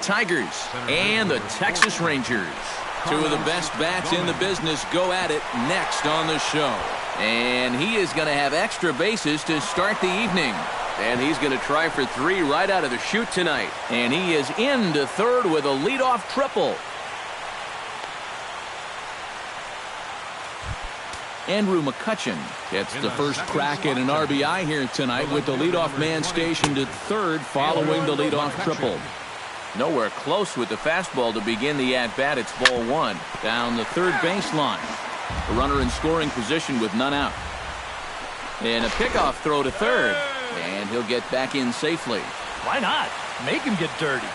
Tigers and the Texas Rangers. Two of the best bats in the business go at it next on the show. And he is going to have extra bases to start the evening. And he's going to try for 3 right out of the chute tonight. And he is into third with a leadoff triple. Andrew McCutchen gets the first crack at an RBI here tonight with the leadoff man stationed at third following the leadoff triple. Nowhere close with the fastball to begin the at-bat. It's ball 1 down the third baseline. The runner in scoring position with none out. And a pickoff throw to third. And he'll get back in safely. Why not? Make him get dirty.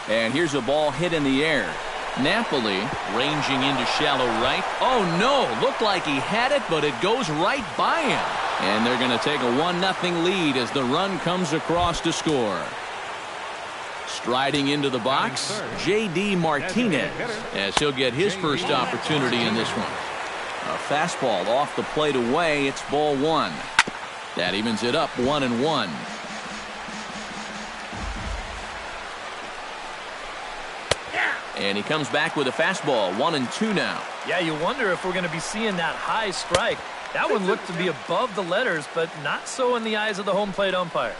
And here's a ball hit in the air. Napoli ranging into shallow right. Oh no, looked like he had it, but it goes right by him. And they're going to take a 1-0 lead as the run comes across to score. Striding into the box, J.D. Martinez, as he'll get his first opportunity in this one. A fastball off the plate away. It's ball 1. That evens it up 1-1. And he comes back with a fastball, 1-2 now. Yeah, you wonder if we're going to be seeing that high strike. That one looked to be above the letters, but not so in the eyes of the home plate umpire.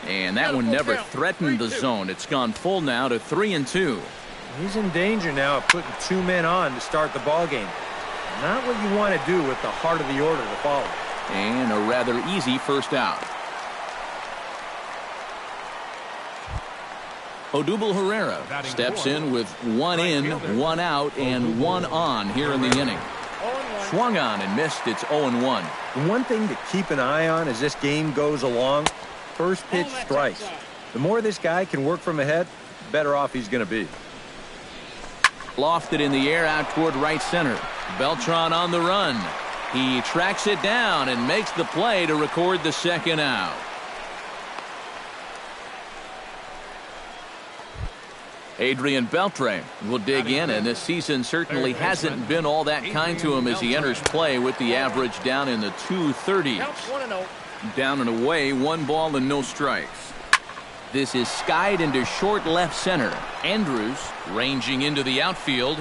And that one never threatened the zone. It's gone full now to 3-2. He's in danger now of putting 2 men on to start the ball game. Not what you want to do with the heart of the order to follow. And a rather easy first out. Odubel Herrera steps in with 1 in, 1 out, and 1 on here in the inning. Swung on and missed. It's 0-1. One thing to keep an eye on as this game goes along, first pitch strikes. The more this guy can work from ahead, the better off he's going to be. Lofted in the air out toward right center. Beltran on the run. He tracks it down and makes the play to record the second out. Adrian Beltre will dig in, and this season certainly hasn't been all that kind to him as he enters play with the average down in the 230s. Down and away, 1 ball and no strikes. This is skied into short left center. Andrews ranging into the outfield.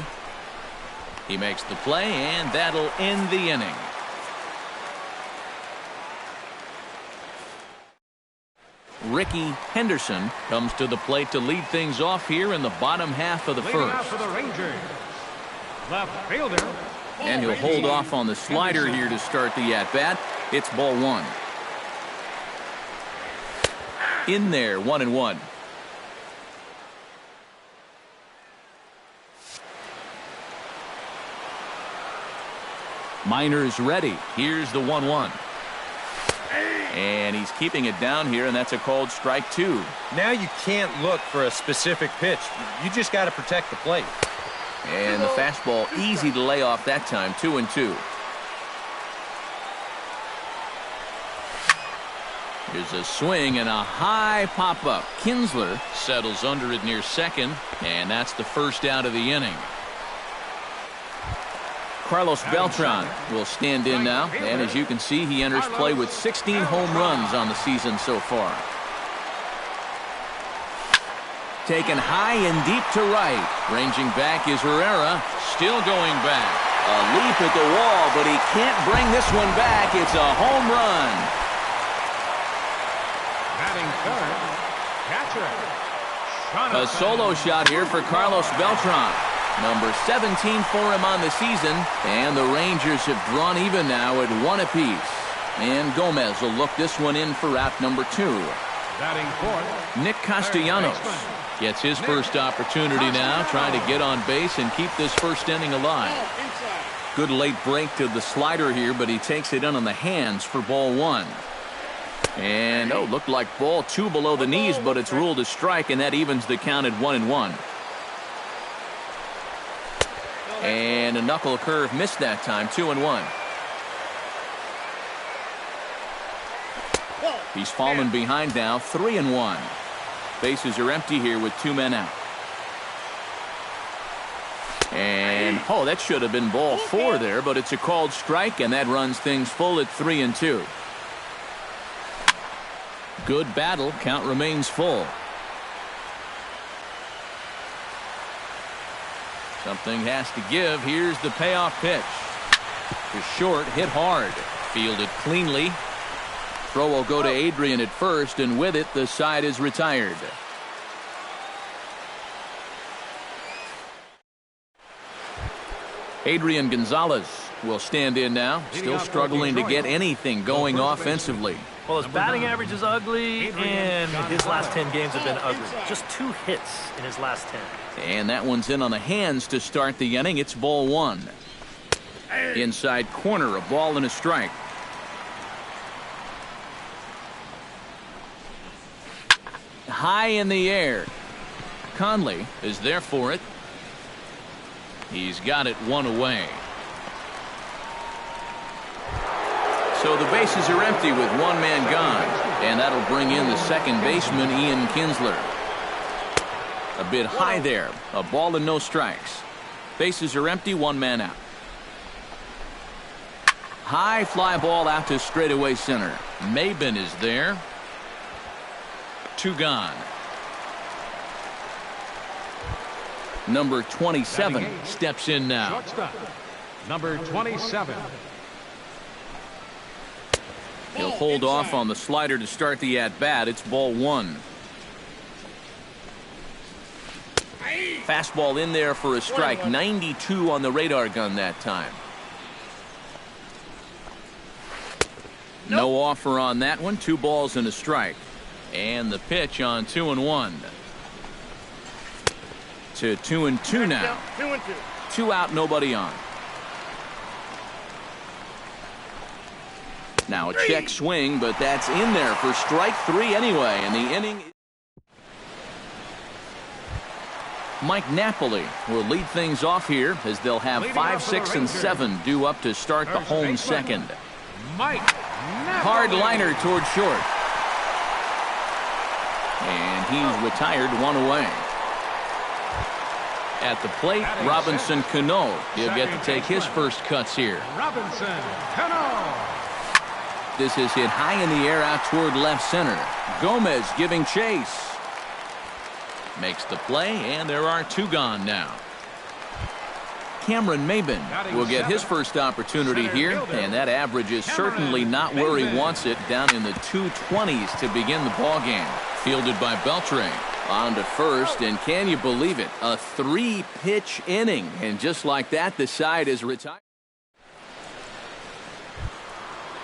He makes the play, and that'll end the inning. Ricky Henderson comes to the plate to lead things off here in the bottom half of the first. For the Rangers, left fielder. And he'll hold off on the slider here to start the at-bat. It's ball 1. In there, 1-1. Minor's ready. Here's the 1-1. And he's keeping it down here, and that's a called strike 2. Now you can't look for a specific pitch. You just got to protect the plate. And the fastball easy to lay off that time, 2-2. Here's a swing and a high pop-up. Kinsler settles under it near second, and that's the first out of the inning. Carlos Beltran will stand in now, and as you can see, he enters play with 16 home runs on the season so far. Taken high and deep to right. Ranging back is Herrera, still going back. A leap at the wall, but he can't bring this one back. It's a home run. Batting third, catcher. A solo shot here for Carlos Beltran. Number 17 for him on the season, and the Rangers have drawn even now at 1 apiece. And Gomez will look this one in for out number 2. Batting fourth, Nick Castellanos gets his first opportunity now, trying to get on base and keep this first inning alive. Good late break to the slider here, but he takes it in on the hands for ball 1. And, looked like ball 2 below the knees, but it's ruled a strike, and that evens the count at 1-1. And a knuckle curve missed that time, 2-1. He's fallen behind now, 3-1. Bases are empty here with 2 men out. And Oh, that should have been ball 4 there, but it's a called strike, and that runs things full at 3-2. Good battle. Count remains full. Something has to give. Here's the payoff pitch. To short, hit hard. Fielded cleanly. Throw will go to Adrian at first, and with it, the side is retired. Adrian Gonzalez will stand in now, still struggling to get anything going offensively. Well, his batting average is ugly, and his last 10 games have been ugly. Just 2 hits in his last 10. And that one's in on the hands to start the inning. It's ball 1. Inside corner, a ball and a strike. High in the air. Conley is there for it. He's got it 1 away. So the bases are empty with 1 man gone. And that'll bring in the second baseman, Ian Kinsler. A bit high there. A ball and no strikes. Bases are empty, 1 man out. High fly ball out to straightaway center. Maben is there. 2 gone. Number 27 steps in now. Shortstop, number 27. He'll hold off on the slider to start the at-bat. It's ball 1. Fastball in there for a strike. 92 on the radar gun that time. No offer on that one. 2 balls and a strike. And the pitch on 2-1. To 2-2 now. 2 out, nobody on. Now a check swing, but that's in there for strike 3 anyway. And the inning. Mike Napoli will lead things off here as they'll have 5, 6, and 7 due up to start the home second. Mike Napoli. Hard liner toward short. And he's retired 1 away. At the plate, Robinson Cano. He'll get to take his first cuts here. Robinson Cano. This is hit high in the air out toward left center. Gomez giving chase. Makes the play, and there are 2 gone now. Cameron Maben will get his first opportunity here, and that average is certainly not where he wants it, down in the 220s to begin the ball game. Fielded by Beltre. On to first, and can you believe it? A 3-pitch inning, and just like that, the side is retired.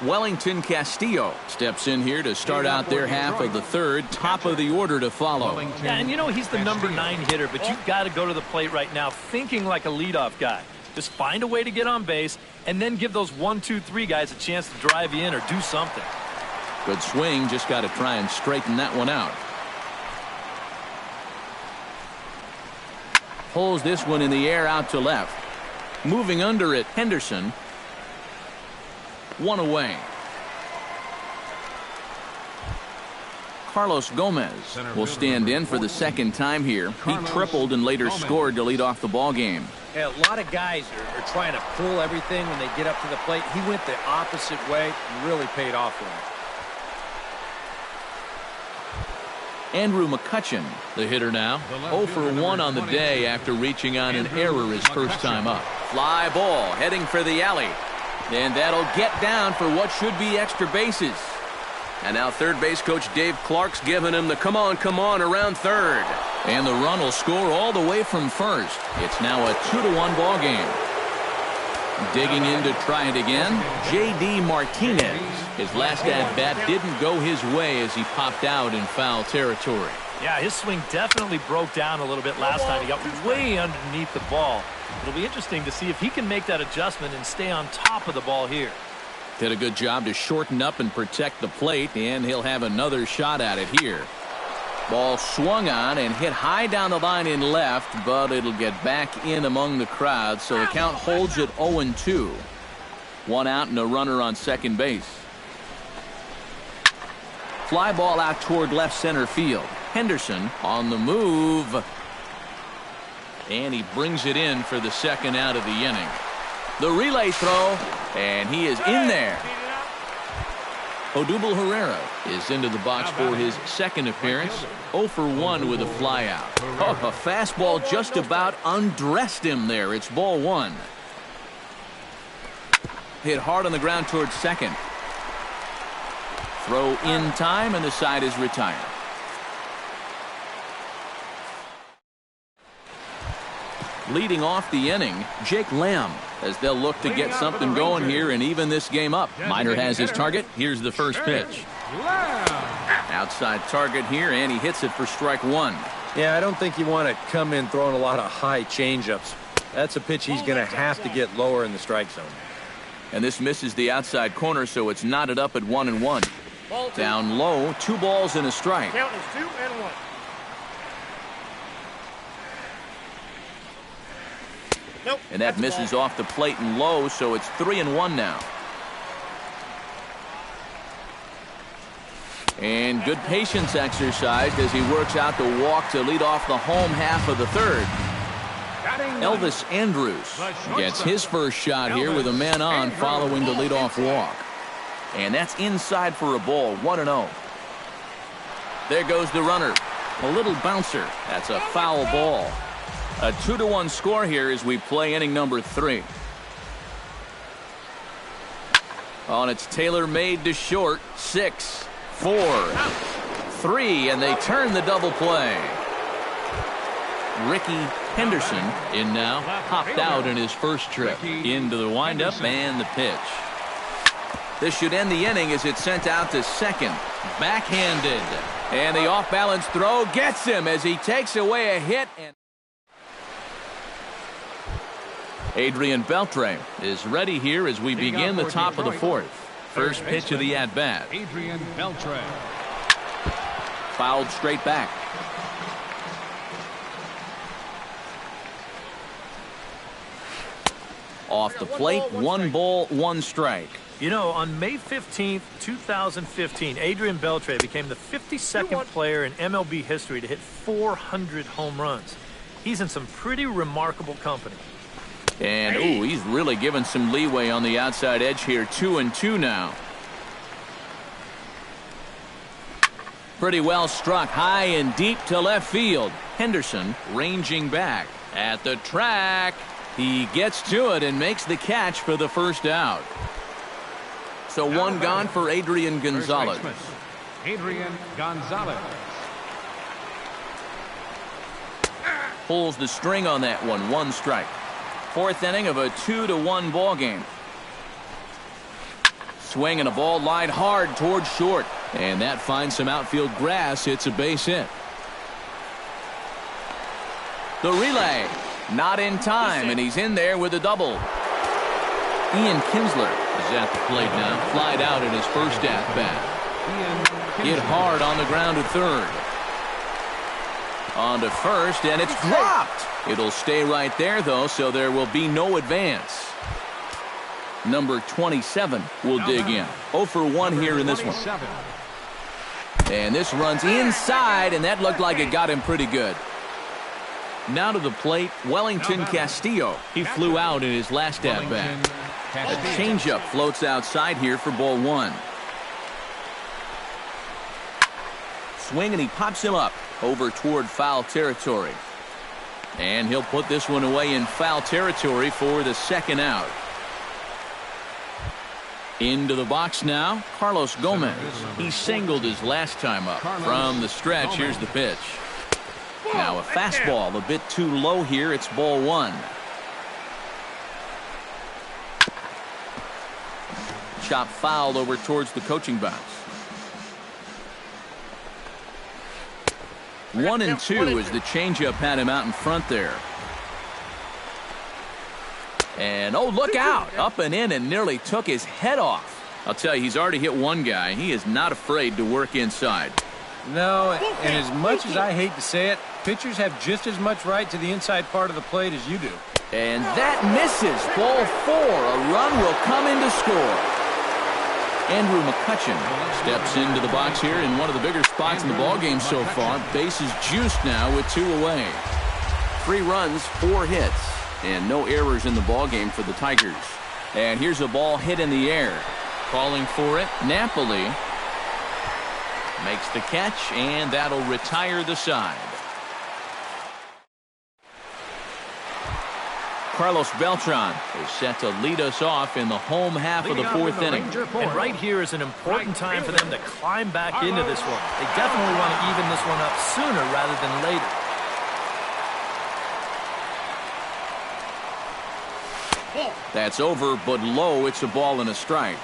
Wellington Castillo steps in here to start out their half of the third. Top of the order to follow. Yeah, and you know he's the number 9 hitter, but you've got to go to the plate right now thinking like a leadoff guy. Just find a way to get on base, and then give those 1, 2, 3 guys a chance to drive you in or do something. Good swing, just got to try and straighten that one out. Pulls this one in the air out to left. Moving under it, Henderson. 1 away. Carlos Gomez will stand in for the second time here. He tripled and later scored to lead off the ball game. Yeah, a lot of guys are trying to pull everything when they get up to the plate. He went the opposite way and really paid off for him. Andrew McCutchen, the hitter now. 0 for 1 on the day after reaching on an error his first time up. Fly ball heading for the alley. And that'll get down for what should be extra bases. And now third base coach Dave Clark's giving him the come on around third. And the run will score all the way from first. It's now a 2-1 ball game. Digging in to try it again, J.D. Martinez. His last at-bat didn't go his way as he popped out in foul territory. Yeah, his swing definitely broke down a little bit last time. He got way underneath the ball. It'll be interesting to see if he can make that adjustment and stay on top of the ball here. Did a good job to shorten up and protect the plate, and he'll have another shot at it here. Ball swung on and hit high down the line in left, but it'll get back in among the crowd, so the count holds at 0-2. 1 out and a runner on second base. Fly ball out toward left center field. Henderson on the move. And he brings it in for the second out of the inning. The relay throw, and he is in there. Odubel Herrera is into the box for his second appearance. 0 for 1 with a flyout. Oh, a fastball just about undressed him there. It's ball 1. Hit hard on the ground towards second. Throw in time, and the side is retired. Leading off the inning, Jake Lamb, as they'll look to get something going here and even this game up. Miner has his target. Here's the first pitch. Outside target here, and he hits it for strike 1. Yeah, I don't think you want to come in throwing a lot of high changeups. That's a pitch he's going to have to get lower in the strike zone. And this misses the outside corner, so it's knotted up at 1-1. Down low, 2 balls and a strike. Count is 2-1. Nope, and that misses off the plate and low, so it's 3-1 now. And good patience exercised as he works out the walk to lead off the home half of the third. Elvis Andrus gets his first shot here with a man on following the leadoff walk. And that's inside for a ball, 1-0. There goes the runner. A little bouncer. That's a foul ball. A 2-1 score here as we play inning number 3. On its tailor-made to short. 6, 4, 3, and they turn the double play. Ricky Henderson in now, hopped out in his first trip. Into the windup and the pitch. This should end the inning as it's sent out to second. Backhanded. And the off-balance throw gets him as he takes away a hit. And Adrian Beltre is ready here as we begin the top of the 4th. First pitch of the at-bat. Adrian Beltre. Fouled straight back. Off the plate, 1 ball, 1 strike. You know, on May 15th, 2015, Adrian Beltre became the 52nd player in MLB history to hit 400 home runs. He's in some pretty remarkable company. And, ooh, he's really given some leeway on the outside edge here. 2-2 now. Pretty well struck high and deep to left field. Henderson ranging back at the track. He gets to it and makes the catch for the first out. So 1 gone for Adrian Gonzalez. Adrian Gonzalez. Pulls the string on that one. 1 strike. 4th inning of a 2-1 ball game. Swing and a ball lined hard towards short. And that finds some outfield grass. It's a base hit. The relay. Not in time, and he's in there with a double. Ian Kinsler is at the plate now. Flied out in his first at-bat. Hit hard on the ground to third. On to first, and it's dropped. It'll stay right there, though, so there will be no advance. Number 27 will dig in. 0 for 1 here in this one. And this runs inside, and that looked like it got him pretty good. Now to the plate, Wellington Castillo. He flew out in his last at-bat. A changeup floats outside here for ball 1. Swing, and he pops him up over toward foul territory. And he'll put this one away in foul territory for the second out. Into the box now, Carlos Gomez. He singled his last time up. From the stretch, here's the pitch. Now a fastball a bit too low here. It's ball 1. Chop fouled over towards the coaching box. 1-2 as the changeup had him out in front there. And oh, look out. Up and in and nearly took his head off. I'll tell you, he's already hit one guy. He is not afraid to work inside. No, and as much as I hate to say it, pitchers have just as much right to the inside part of the plate as you do. And that misses. Ball 4. A run will come in to score. Andrew McCutcheon steps into the box here in one of the bigger spots in the ballgame so far. Bases juiced now with 2 away. 3 runs, 4 hits, and no errors in the ballgame for the Tigers. And here's a ball hit in the air. Calling for it, Napoli makes the catch, and that'll retire the side. Carlos Beltran is set to lead us off in the home half of the 4th inning. And right here is an important time for them to climb back into this one. They definitely want to even this one up sooner rather than later. That's over, but low. It's a ball and a strike.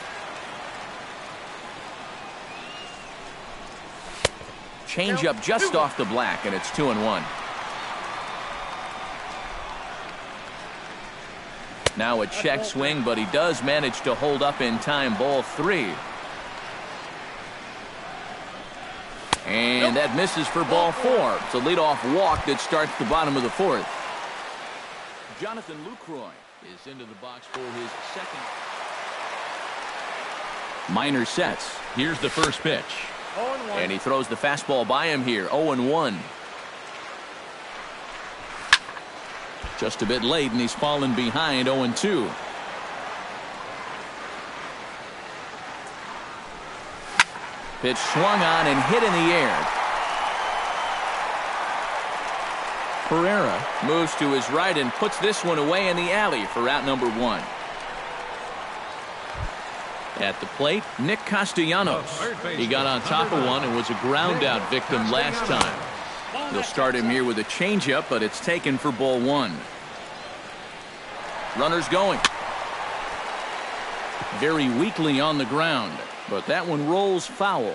Change up just off the black, and it's 2-1. Now a check swing, but he does manage to hold up in time. Ball 3. And that misses for ball 4. It's a leadoff walk that starts the bottom of the 4th. Jonathan Lucroy is into the box for his second. Minor sets. Here's the first pitch. And he throws the fastball by him here. 0-1. Just a bit late, and he's fallen behind. 0-2. Pitch swung on and hit in the air. Pereira moves to his right and puts this one away in the alley for out number 1. At the plate, Nick Castellanos. He got on top of one and was a ground out victim last time. They'll start him here with a changeup, but it's taken for ball 1. Runners going. Very weakly on the ground, but that one rolls foul.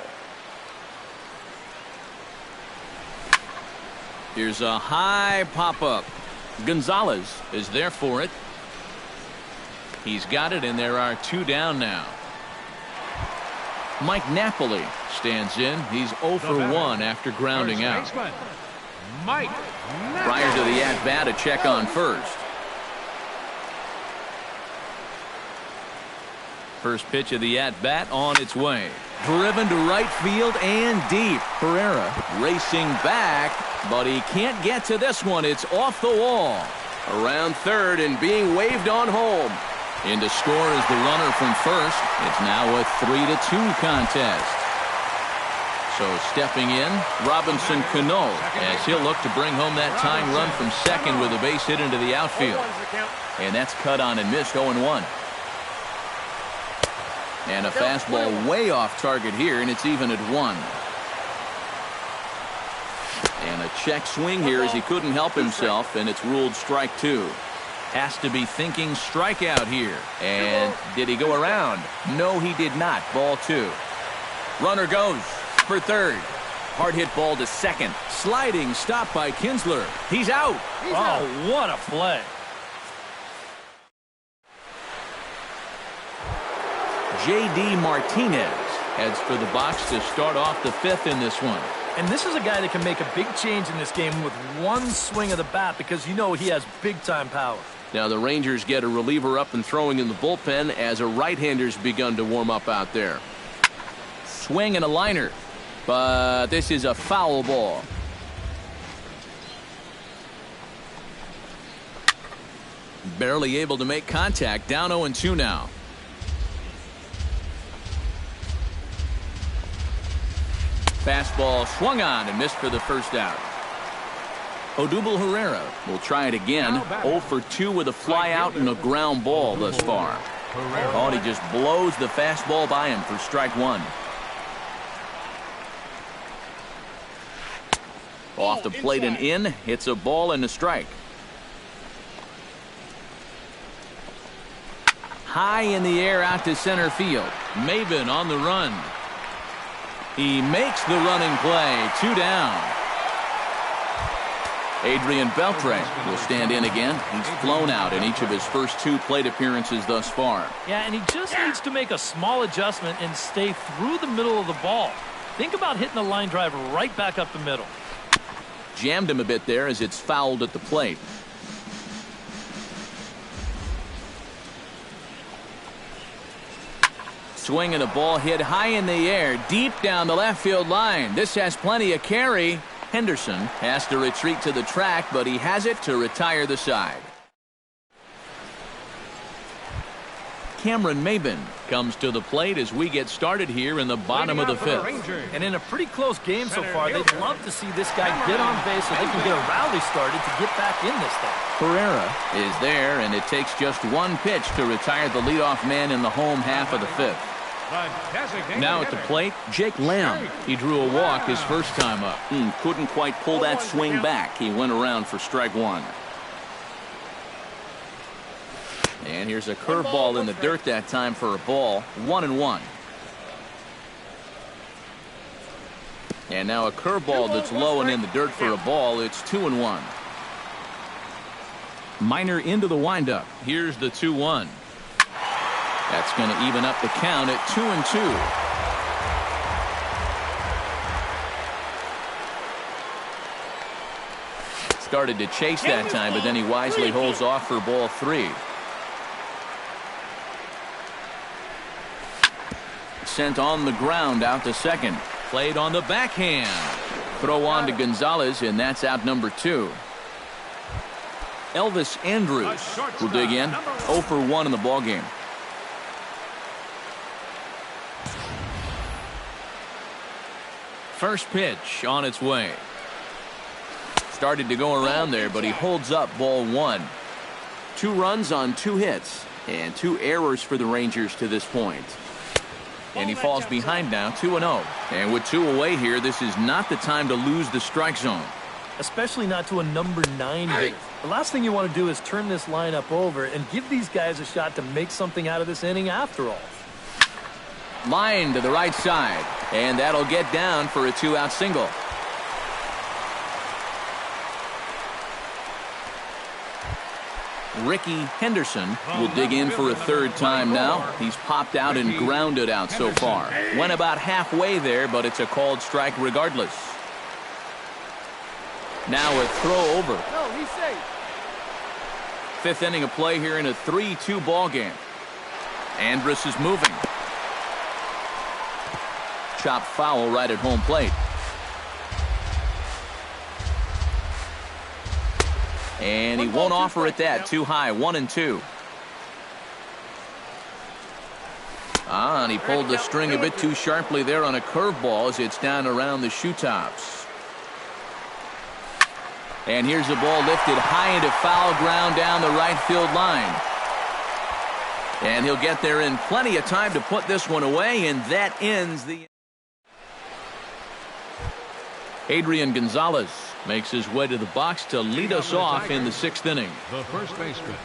Here's a high pop-up. Gonzalez is there for it. He's got it, and there are 2 down now. Mike Napoli stands in. He's 0 for 1 after grounding out. Prior to the at-bat, a check on first. First pitch of the at-bat on its way. Driven to right field and deep. Pereira racing back, but he can't get to this one. It's off the wall. Around third and being waved on home. In to score is the runner from first. It's now a 3-2 contest. So stepping in, Robinson Cano, as he'll look to bring home that tying run from second with a base hit into the outfield. And that's cut on and missed. 0-1. And a fastball way off target here, and it's even at 1. And a check swing here as he couldn't help himself, and it's ruled strike 2. Has to be thinking strikeout here. And did he go around? No, he did not. Ball 2. Runner goes for third. Hard hit ball to second. Sliding stop by Kinsler. He's out. Oh, what a play. J.D. Martinez heads for the box to start off the 5th in this one. And this is a guy that can make a big change in this game with one swing of the bat, because you know he has big-time power. Now the Rangers get a reliever up and throwing in the bullpen as a right-hander's begun to warm up out there. Swing and a liner, but this is a foul ball. Barely able to make contact. Down 0-2 now. Fastball swung on and missed for the first out. Odubel Herrera will try it again. 0 for 2 with a fly out and a ground ball thus far. Oh, and he just blows the fastball by him for strike 1. Off the plate and in. Hits a ball and a strike. High in the air out to center field. Maven on the run. He makes the running play. 2 down. Adrian Beltre will stand in again. He's flown out in each of his first 2 plate appearances thus far. Yeah, and he just needs to make a small adjustment and stay through the middle of the ball. Think about hitting the line drive right back up the middle. Jammed him a bit there as it's fouled at the plate. Swing and a ball hit high in the air, deep down the left field line. This has plenty of carry, Henderson has to retreat to the track, but he has it to retire the side. Cameron Maben comes to the plate as we get started here in the bottom of the fifth. And in a pretty close game so far, they'd love to see this guy get on base so they can get a rally started to get back in this thing. Pereira is there, and it takes just one pitch to retire the leadoff man in the home half of the fifth. Now at the plate, Jake Lamb. He drew a walk his first time up. Couldn't quite pull that swing back. He went around for strike one. And here's a curveball in the dirt that time for a ball. 1-1. And now a curveball that's low and in the dirt for a ball. It's 2-1. Minor into the windup. Here's the 2-1. That's going to even up the count at 2-2. Started to chase that time, but then he wisely holds off for ball 3. Sent on the ground out to second. Played on the backhand. Throw on to Gonzalez, and that's out number 2. Elvis Andrews will dig in. 0 for 1 in the ballgame. First pitch on its way. Started to go around there, but he holds up ball 1. 2 runs on 2 hits, and 2 errors for the Rangers to this point. And he falls behind now, 2-0. And with 2 away here, this is not the time to lose the strike zone. Especially not to a number 9 hitter. The last thing you want to do is turn this lineup over and give these guys a shot to make something out of this inning after all. Line to the right side, and that'll get down for a 2-out single. Ricky Henderson will dig in for a 3rd time now. He's popped out and grounded out so far. Went about halfway there, but it's a called strike regardless. Now a throw over. No, he's safe. 5th inning of play here in a 3-2 ball game. Andrus is moving. Chop foul right at home plate. And he won't offer it that. Too high. 1-2. And he pulled the string a bit too sharply there on a curveball as it's down around the shoe tops. And here's a ball lifted high into foul ground down the right field line. And he'll get there in plenty of time to put this one away, and that ends the... Adrian Gonzalez makes his way to the box to lead us off in the 6th inning. The first baseman,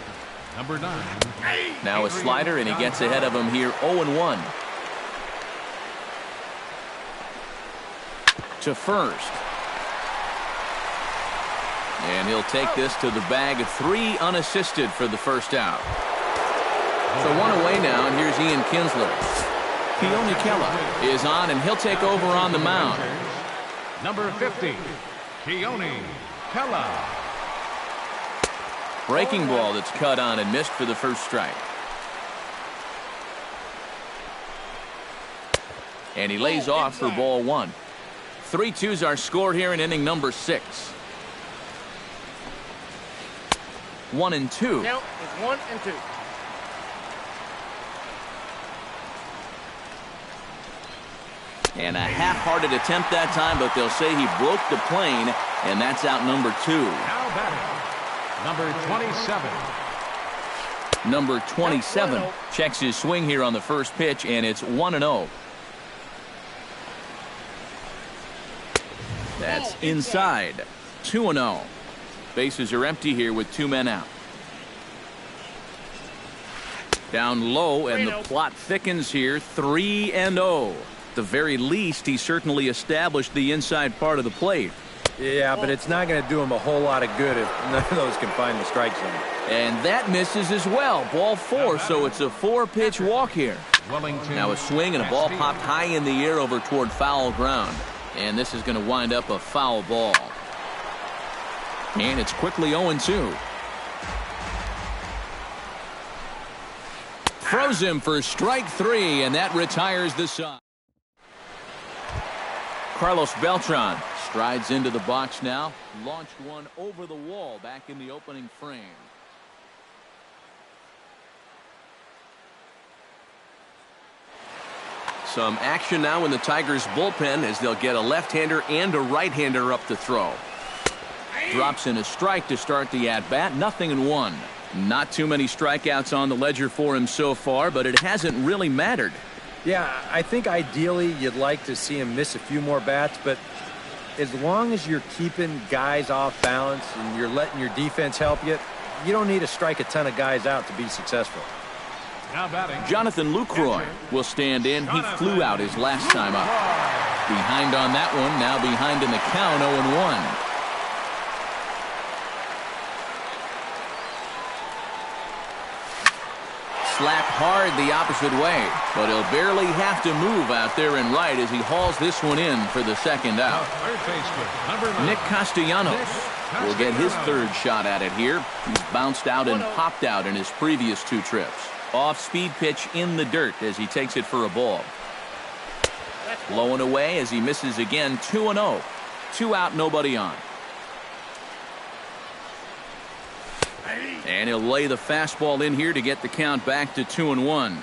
number 9. Now a slider, and he gets ahead of him here, 0-1. To first. And he'll take this to the bag. 3 unassisted for the first out. So 1 away now, and here's Ian Kinsler. Keone Kela is on, and he'll take over on the mound. Number 50, Keone Kela. Breaking ball that's cut on and missed for the first strike. And he lays off for ball 1. 3-2's our score here in inning number 6. 1-2. Count is 1-2. And a half-hearted attempt that time, but they'll say he broke the plane, and that's out number 2. Now batting, number 27. Number 27 checks his swing here on the first pitch, and it's 1-0. That's inside. 2-0. Bases are empty here with 2 men out. Down low, and the plot thickens here. 3-0. At the very least, he certainly established the inside part of the plate. Yeah, but it's not going to do him a whole lot of good if none of those can find the strike zone. And that misses as well. Ball 4, so it's a 4-pitch walk here. Wellington. Now a swing and a ball popped high in the air over toward foul ground. And this is going to wind up a foul ball. And it's quickly 0-2. Throws him for strike 3, and that retires the side. Carlos Beltran Strides into the box now. Launched one over the wall back in the opening frame. Some action now in the Tigers bullpen as they'll get a left-hander and a right-hander up to throw. Drops in a strike to start the at-bat. 0-1. Not too many strikeouts on the ledger for him so far, but it hasn't really mattered. Yeah, I think ideally you'd like to see him miss a few more bats, but as long as you're keeping guys off balance and you're letting your defense help you, you don't need to strike a ton of guys out to be successful. Now batting, Jonathan Lucroy will stand in. He flew out his last time up. Behind on that one, now behind in the count, 0-1. Slapped hard the opposite way, but he'll barely have to move out there in right as he hauls this one in for the second out. third baseman, number 9. Nick Castellanos will get his third shot at it here. He's bounced out and popped out in his previous 2 trips. Off-speed pitch in the dirt as he takes it for a ball. Low and away as he misses again. 2-0. 2 out, nobody on. And he'll lay the fastball in here to get the count back to 2-1.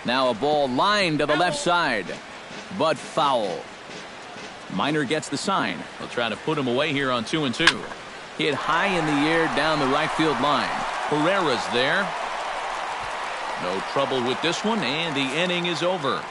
Now a ball lined to the left side, but foul. Minor gets the sign. They'll try to put him away here on 2-2. Hit high in the air down the right field line. Herrera's there. No trouble with this one, and the inning is over.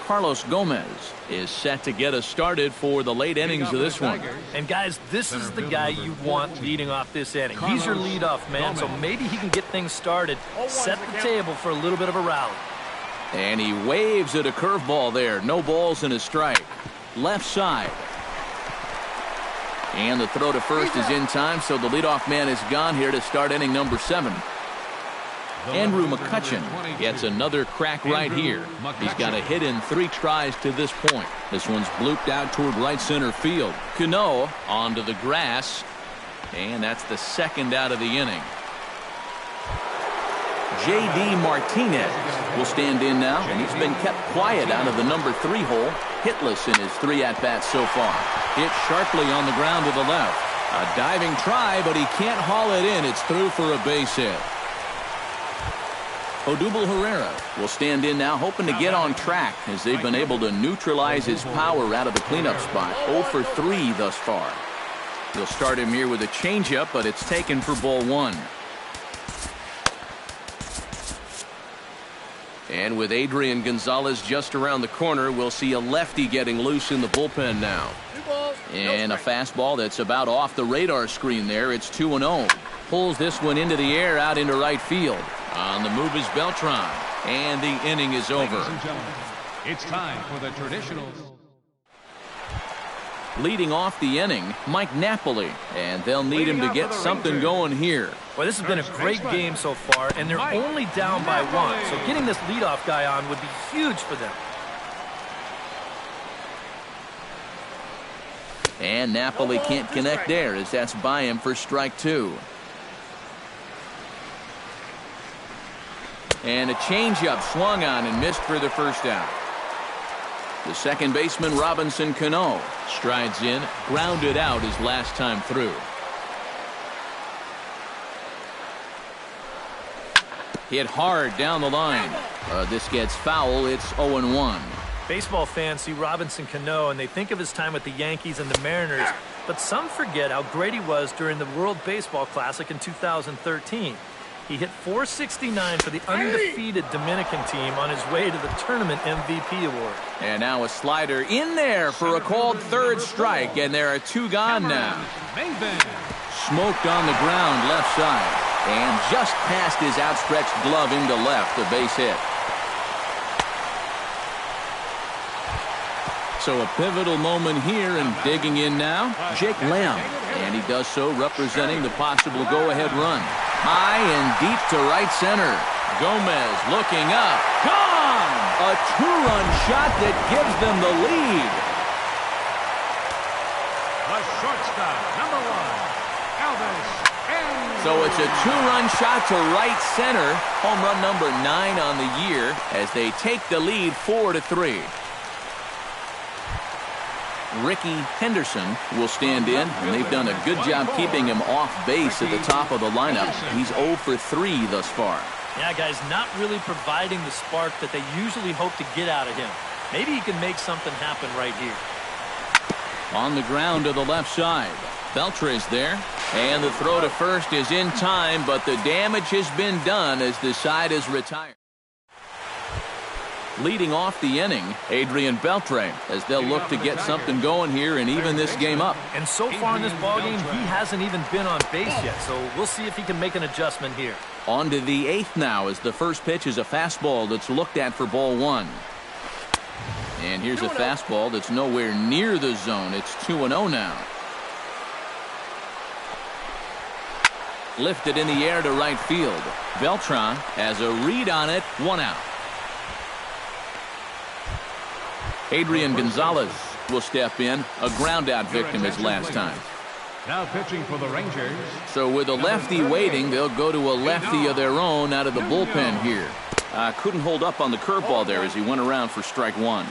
Carlos Gomez is set to get us started for the late innings of this one. And guys, this is the guy you want leading off this inning. He's your leadoff man, so maybe he can get things started, set the table for a little bit of a rally. And he waves at a curveball there. No balls and a strike. Left side. And the throw to first is in time, so the leadoff man is gone here to start inning number 7. Andrew McCutchen gets another crack right here. He's got a hit in 3 tries to this point. This one's blooped out toward right center field. Cano onto the grass, and that's the second out of the inning. J.D. Martinez will stand in now, and he's been kept quiet out of the number 3 hole. Hitless in his 3 at-bats so far. Hit sharply on the ground to the left. A diving try, but he can't haul it in. It's through for a base hit. Odubel Herrera will stand in now, hoping to get on track as they've been able to neutralize his power out of the cleanup spot. 0 for 3 thus far. They'll start him here with a changeup, but it's taken for ball 1. And with Adrian Gonzalez just around the corner, we'll see a lefty getting loose in the bullpen now. And a fastball that's about off the radar screen there. It's 2-0. Pulls this one into the air out into right field. On the move is Beltran. And the inning is over. Ladies and gentlemen, it's time for the traditional. Leading off the inning, Mike Napoli. And they'll need him to get something going here. Well, this has been a great game so far, and they're only down by 1. So getting this leadoff guy on would be huge for them. And Napoli can't connect there as that's by him for strike 2. And a changeup swung on and missed for the first out. The second baseman, Robinson Cano, strides in, grounded out his last time through. Hit hard down the line. This gets foul. It's 0-1. Baseball fans see Robinson Cano and they think of his time with the Yankees and the Mariners, but some forget how great he was during the World Baseball Classic in 2013. He hit .469 for the undefeated Dominican team on his way to the tournament MVP award. And now a slider in there for a called third strike, and there are 2 gone now. Smoked on the ground left side, and just past his outstretched glove into left, a base hit. So a pivotal moment here, and digging in now, Jake Lamb. And he does so representing the possible go-ahead run. High and deep to right center. Gomez looking up. Gone! A 2-run shot that gives them the lead. The shortstop, number 1, Elvis So it's a two-run shot to right center. Home run number 9 on the year as they take the lead 4-3. Ricky Henderson will stand in, and they've done a good job keeping him off base at the top of the lineup. He's 0 for 3 thus far. Yeah, guys, not really providing the spark that they usually hope to get out of him. Maybe he can make something happen right here. On the ground to the left side. Beltre's there, and the throw to first is in time, but the damage has been done as the side is retired. Leading off the inning, Adrian Beltre, as they'll look to get something going here and even this game up. And so far in this ballgame, he hasn't even been on base yet, so we'll see if he can make an adjustment here. On to the 8th now, as the first pitch is a fastball that's looked at for ball 1. And here's a fastball that's nowhere near the zone. It's 2-0 now. Lifted in the air to right field. Beltran has a read on it, 1 out. Adrian Gonzalez will step in, a ground-out victim his last time. Now pitching for the Rangers. So with a lefty waiting, they'll go to a lefty of their own out of the bullpen here. Couldn't hold up on the curveball there as he went around for strike 1.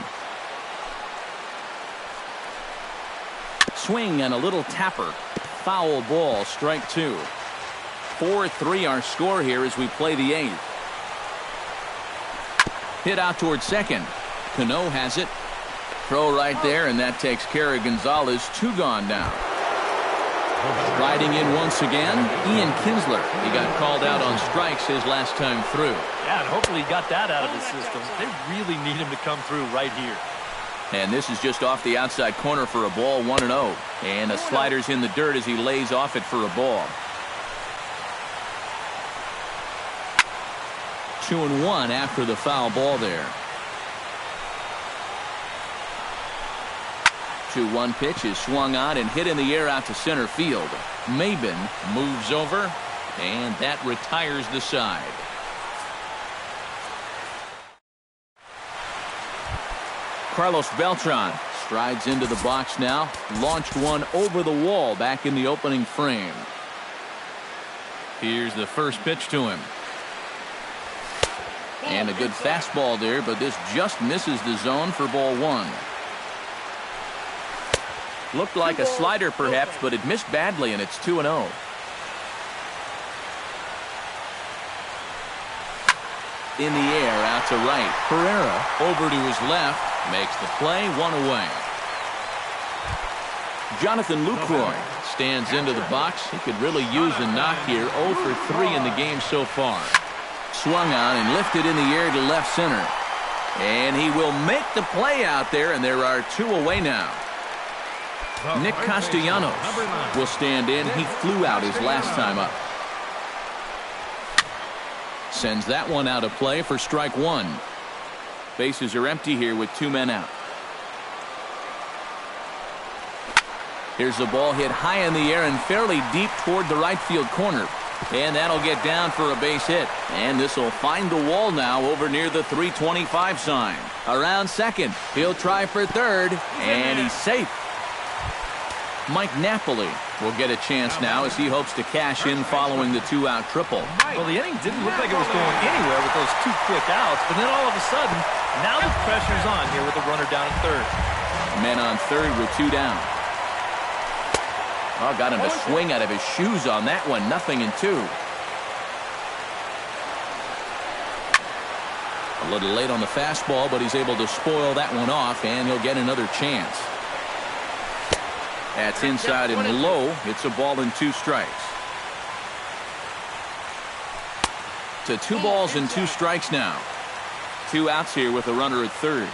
Swing and a little tapper. Foul ball, strike 2. 4-3 our score here as we play the 8th. Hit out towards second. Cano has it. Throw right there, and that takes care of Gonzalez. 2 gone now. Riding in once again, Ian Kinsler. He got called out on strikes his last time through. Yeah, and hopefully he got that out of his system. They really need him to come through right here. And this is just off the outside corner for a ball, 1-0. And the slider's in the dirt as he lays off it for a ball. 2-1 after the foul ball there. 2-1 pitch is swung on and hit in the air out to center field. Maben moves over, and that retires the side. Carlos Beltran strides into the box now. Launched one over the wall back in the opening frame. Here's the first pitch to him. And a good fastball there, but this just misses the zone for ball 1. Looked like a slider perhaps, but it missed badly, and it's 2-0. In the air, out to right. Pereira over to his left, makes the play, 1 away. Jonathan Lucroy stands into the box. He could really use a knock here. 0 for 3 in the game so far. Swung on and lifted in the air to left center. And he will make the play out there, and there are 2 away now. Nick Castellanos will stand in. He flew out his last time up. Sends that one out of play for strike 1. Bases are empty here with 2 men out. Here's the ball hit high in the air and fairly deep toward the right field corner. And that'll get down for a base hit. And this will find the wall now over near the 325 sign. Around second. He'll try for third. And he's safe. Mike Napoli will get a chance now as he hopes to cash in following the 2-out triple. Well, the inning didn't look like it was going anywhere with those 2 quick outs, but then all of a sudden, now the pressure's on here with the runner down at third. Men on third with 2 down. Oh, got him to swing out of his shoes on that one. 0-2. A little late on the fastball, but he's able to spoil that one off, and he'll get another chance. That's inside and low. It's a ball and 2 strikes. To 2 balls and 2 strikes now. 2 outs here with a runner at third.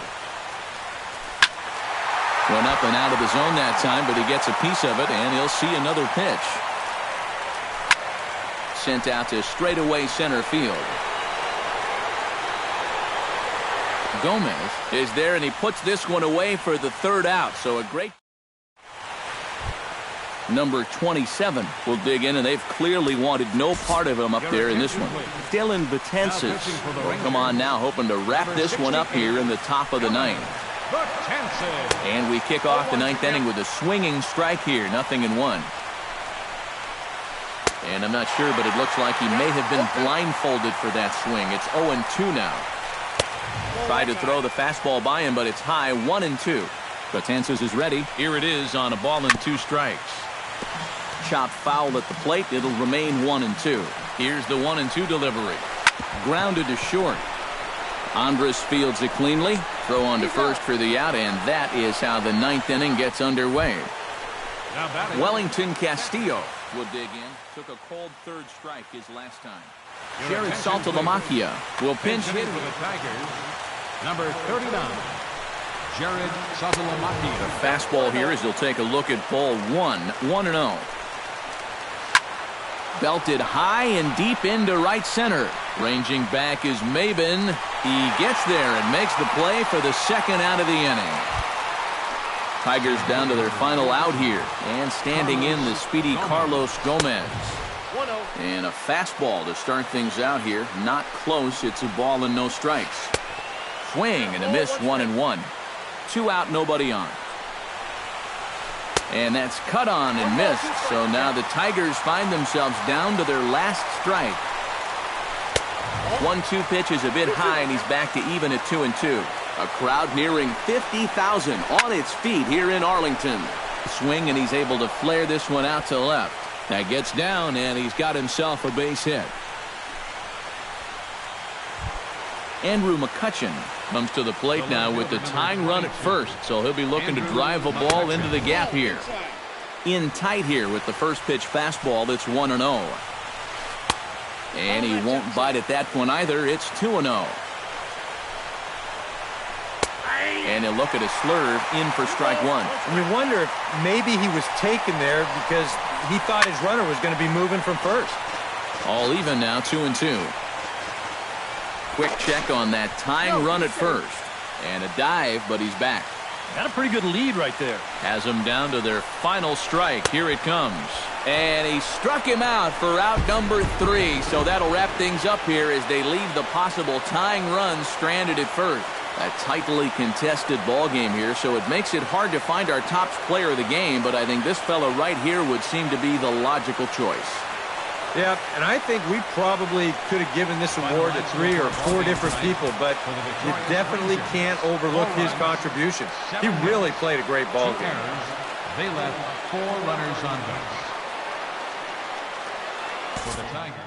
Went up and out of the zone that time, but he gets a piece of it, and he'll see another pitch. Sent out to straightaway center field. Gomez is there, and he puts this one away for the 3rd out. So a great... Number 27 will dig in, and they've clearly wanted no part of him up there in this one. Dylan Betances will come on now, hoping to wrap this one up here in the top of the 9th. And we kick off the 9th inning with a swinging strike here. 0-1. And I'm not sure, but it looks like he may have been blindfolded for that swing. It's 0-2 now. Tried to throw the fastball by him, but it's high, 1-2. Betances is ready. Here it is on a ball and 2 strikes. Chop foul at the plate. It'll remain 1-2. Here's the 1-2 delivery. Grounded to short. Andres fields it cleanly. Throw on to first for the out, and that is how the 9th inning gets underway. Wellington Castillo will dig in. Took a cold 3rd strike his last time. Jared Saltalamacchia will pinch hit for the Tigers. Number 39, Jared Saltalamacchia. The fastball here as he'll take a look at ball 1-0. Belted high and deep into right center. Ranging back is Maben. He gets there and makes the play for the 2nd out of the inning. Tigers down to their final out here. And standing in the speedy Carlos Gomez. And a fastball to start things out here. Not close. It's a ball and no strikes. Swing and a miss, 1-1. 2 out, nobody on. And that's cut on and missed. So now the Tigers find themselves down to their last strike. 1-2 pitch is a bit high, and he's back to even at 2-2. A crowd nearing 50,000 on its feet here in Arlington. Swing, and he's able to flare this one out to left. That gets down, and he's got himself a base hit. Andrew McCutcheon comes to the plate now with the tying run at first, so he'll be looking to drive a ball into the gap here. In tight here with the first pitch fastball. That's 1-0. And he won't bite at that one either. It's 2-0. And he'll look at a slurve in for strike 1. And you wonder if maybe he was taken there because he thought his runner was going to be moving from first. All even now, 2-2. Quick check on that tying run at first. And a dive, but he's back. Got a pretty good lead right there. Has them down to their final strike. Here it comes. And he struck him out for out number 3. So that'll wrap things up here as they leave the possible tying run stranded at first. A tightly contested ball game here, so it makes it hard to find our top player of the game, but I think this fella right here would seem to be the logical choice. Yeah, and I think we probably could have given this award to 3 or 4 different people, but you definitely can't overlook his contribution. He really played a great ball game. They left 4 runners on base. For the Tigers.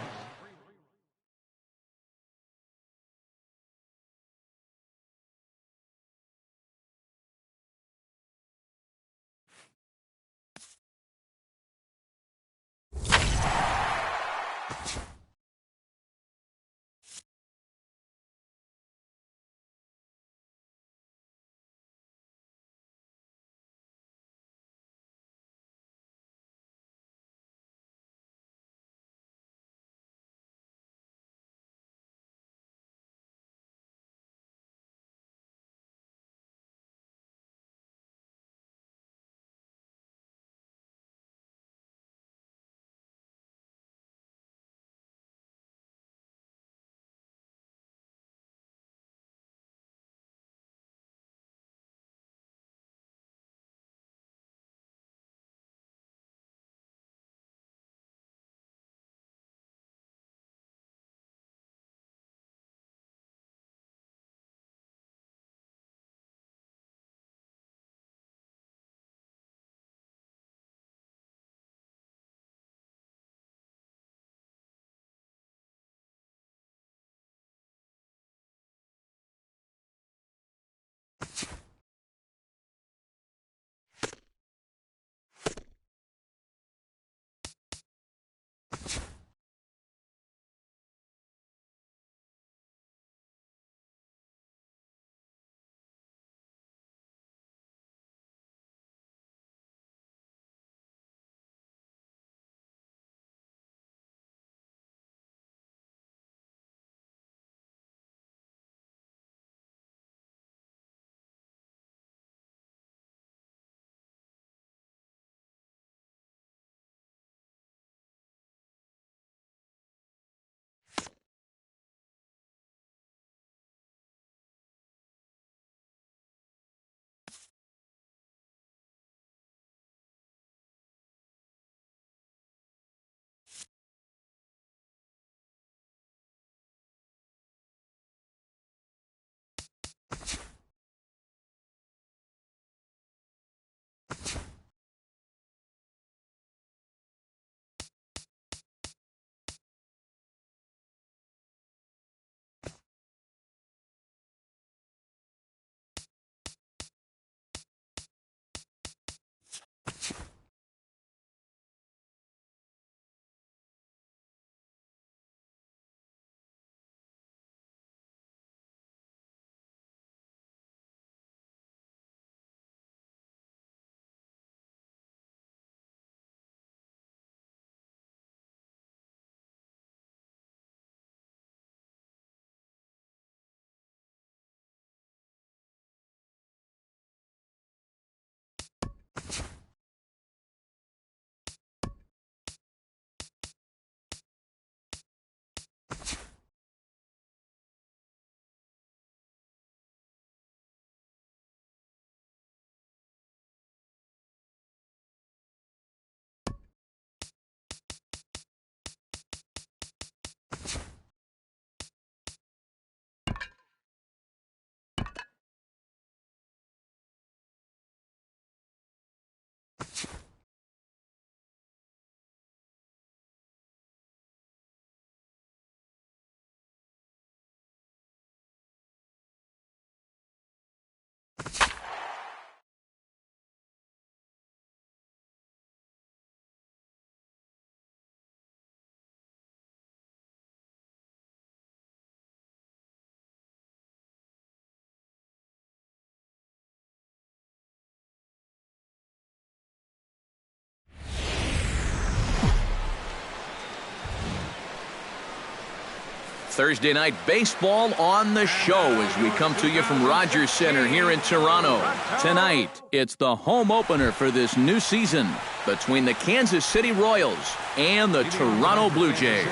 Thursday night baseball on the show as we come to you from Rogers Center here in Toronto. Tonight, it's the home opener for this new season between the Kansas City Royals and the Toronto Blue Jays.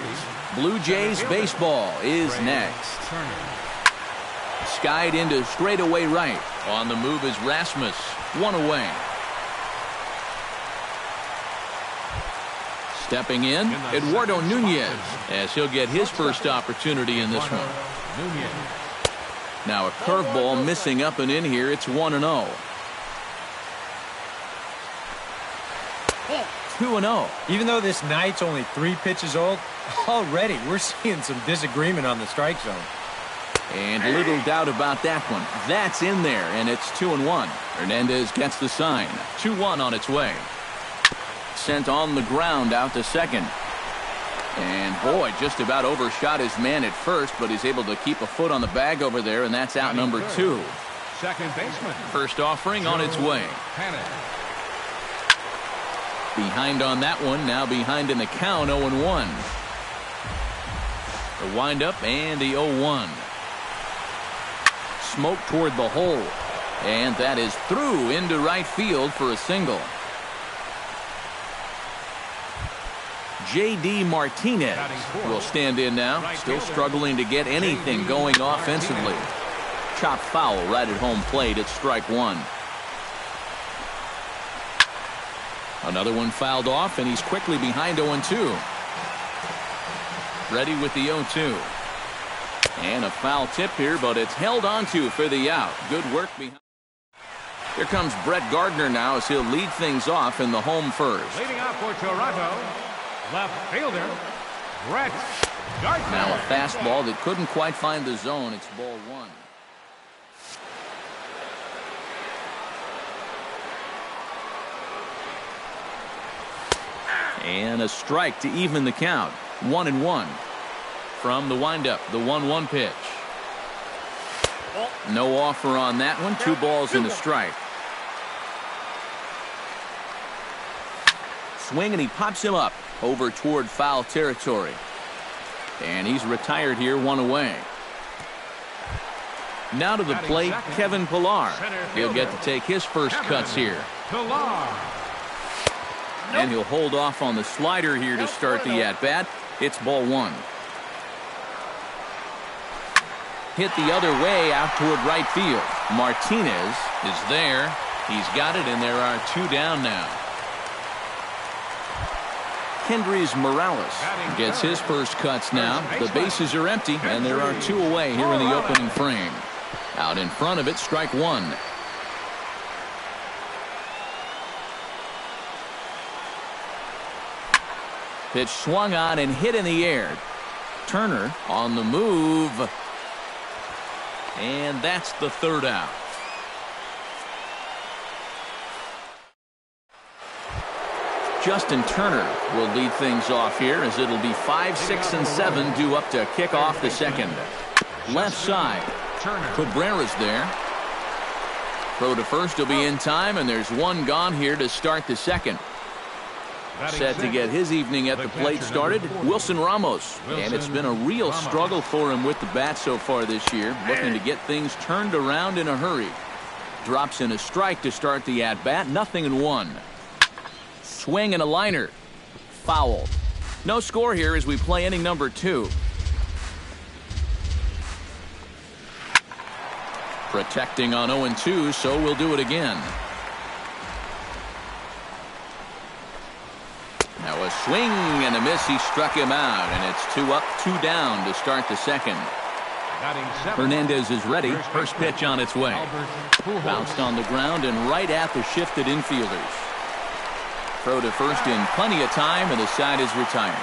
Blue Jays baseball is next. Skied into straightaway right. On the move is Rasmus. One away. Stepping in, Eduardo Nunez, as he'll get his first opportunity in this one. Now a curveball missing up and in here. It's 1-0. 2-0. Even though this night's only 3 pitches old, already we're seeing some disagreement on the strike zone. And little doubt about that one. That's in there, and it's 2-1. Hernandez gets the sign. 2-1 on its way. Sent on the ground out to second. And boy, just about overshot his man at first, but he's able to keep a foot on the bag over there, and that's out number 2. Second baseman. First offering on its way. Behind on that one, now behind in the count, 0-1. The windup and the 0-1. Smoke toward the hole. And that is through into right field for a single. J.D. Martinez will stand in now, still struggling to get anything going offensively. Chopped foul right at home plate at strike 1. Another one fouled off, and he's quickly behind 0-2. Ready with the 0-2. And a foul tip here, but it's held onto for the out. Good work behind. Here comes Brett Gardner now as he'll lead things off in the home first. Leading off for Toronto, left fielder, Brett Gardner. Now a fastball that couldn't quite find the zone. It's ball 1. And a strike to even the count. 1-1. From the windup, the 1-1 pitch. No offer on that one. 2 balls and a strike. Swing, and he pops him up over toward foul territory. And he's retired here, 1 away. Now to the plate, Kevin Pillar. He'll get to take his first cuts here. And he'll hold off on the slider here to start the at-bat. It's ball 1. Hit the other way out toward right field. Martinez is there. He's got it, and there are 2 down now. Kendrys Morales gets his first cuts now. The bases are empty, and there are 2 away here in the opening frame. Out in front of it, strike 1. Pitch swung on and hit in the air. Turner on the move. And that's the 3rd out. Justin Turner will lead things off here as it'll be 5, 6, and 7 due up to kick off the second. Left side. Cabrera's there. Throw to first will be in time, and there's 1 gone here to start the second. Set to get his evening at the plate started, Wilson Ramos. And it's been a real struggle for him with the bat so far this year, looking to get things turned around in a hurry. Drops in a strike to start the at-bat, 0-1. Swing and a liner. Foul. No score here as we play inning number 2. Protecting on 0-2, so we'll do it again. Now a swing and a miss. He struck him out, and it's 2 up, 2 down to start the second. Hernandez is ready. First pitch on its way. Bounced on the ground and right at the shifted infielders. Throw to first in plenty of time, and the side is retired.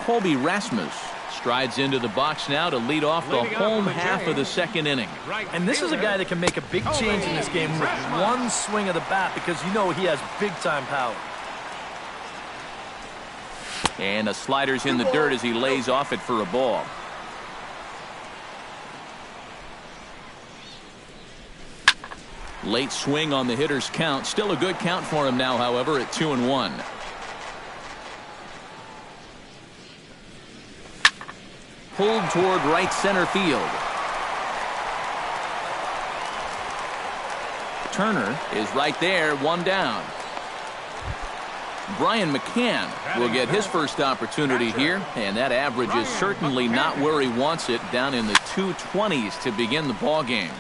Colby Rasmus strides into the box now to lead off the home half of the second inning. And this is a guy that can make a big change in this game with 1 swing of the bat, because you know he has big-time power. And a slider's in the dirt as he lays off it for a ball. Late swing on the hitter's count. Still a good count for him now, however, at 2-1. pulled toward right center field. Turner is right there, one down. Brian McCann will get his first opportunity here, and that average is certainly not where he wants it, down in the 220s to begin the ball game.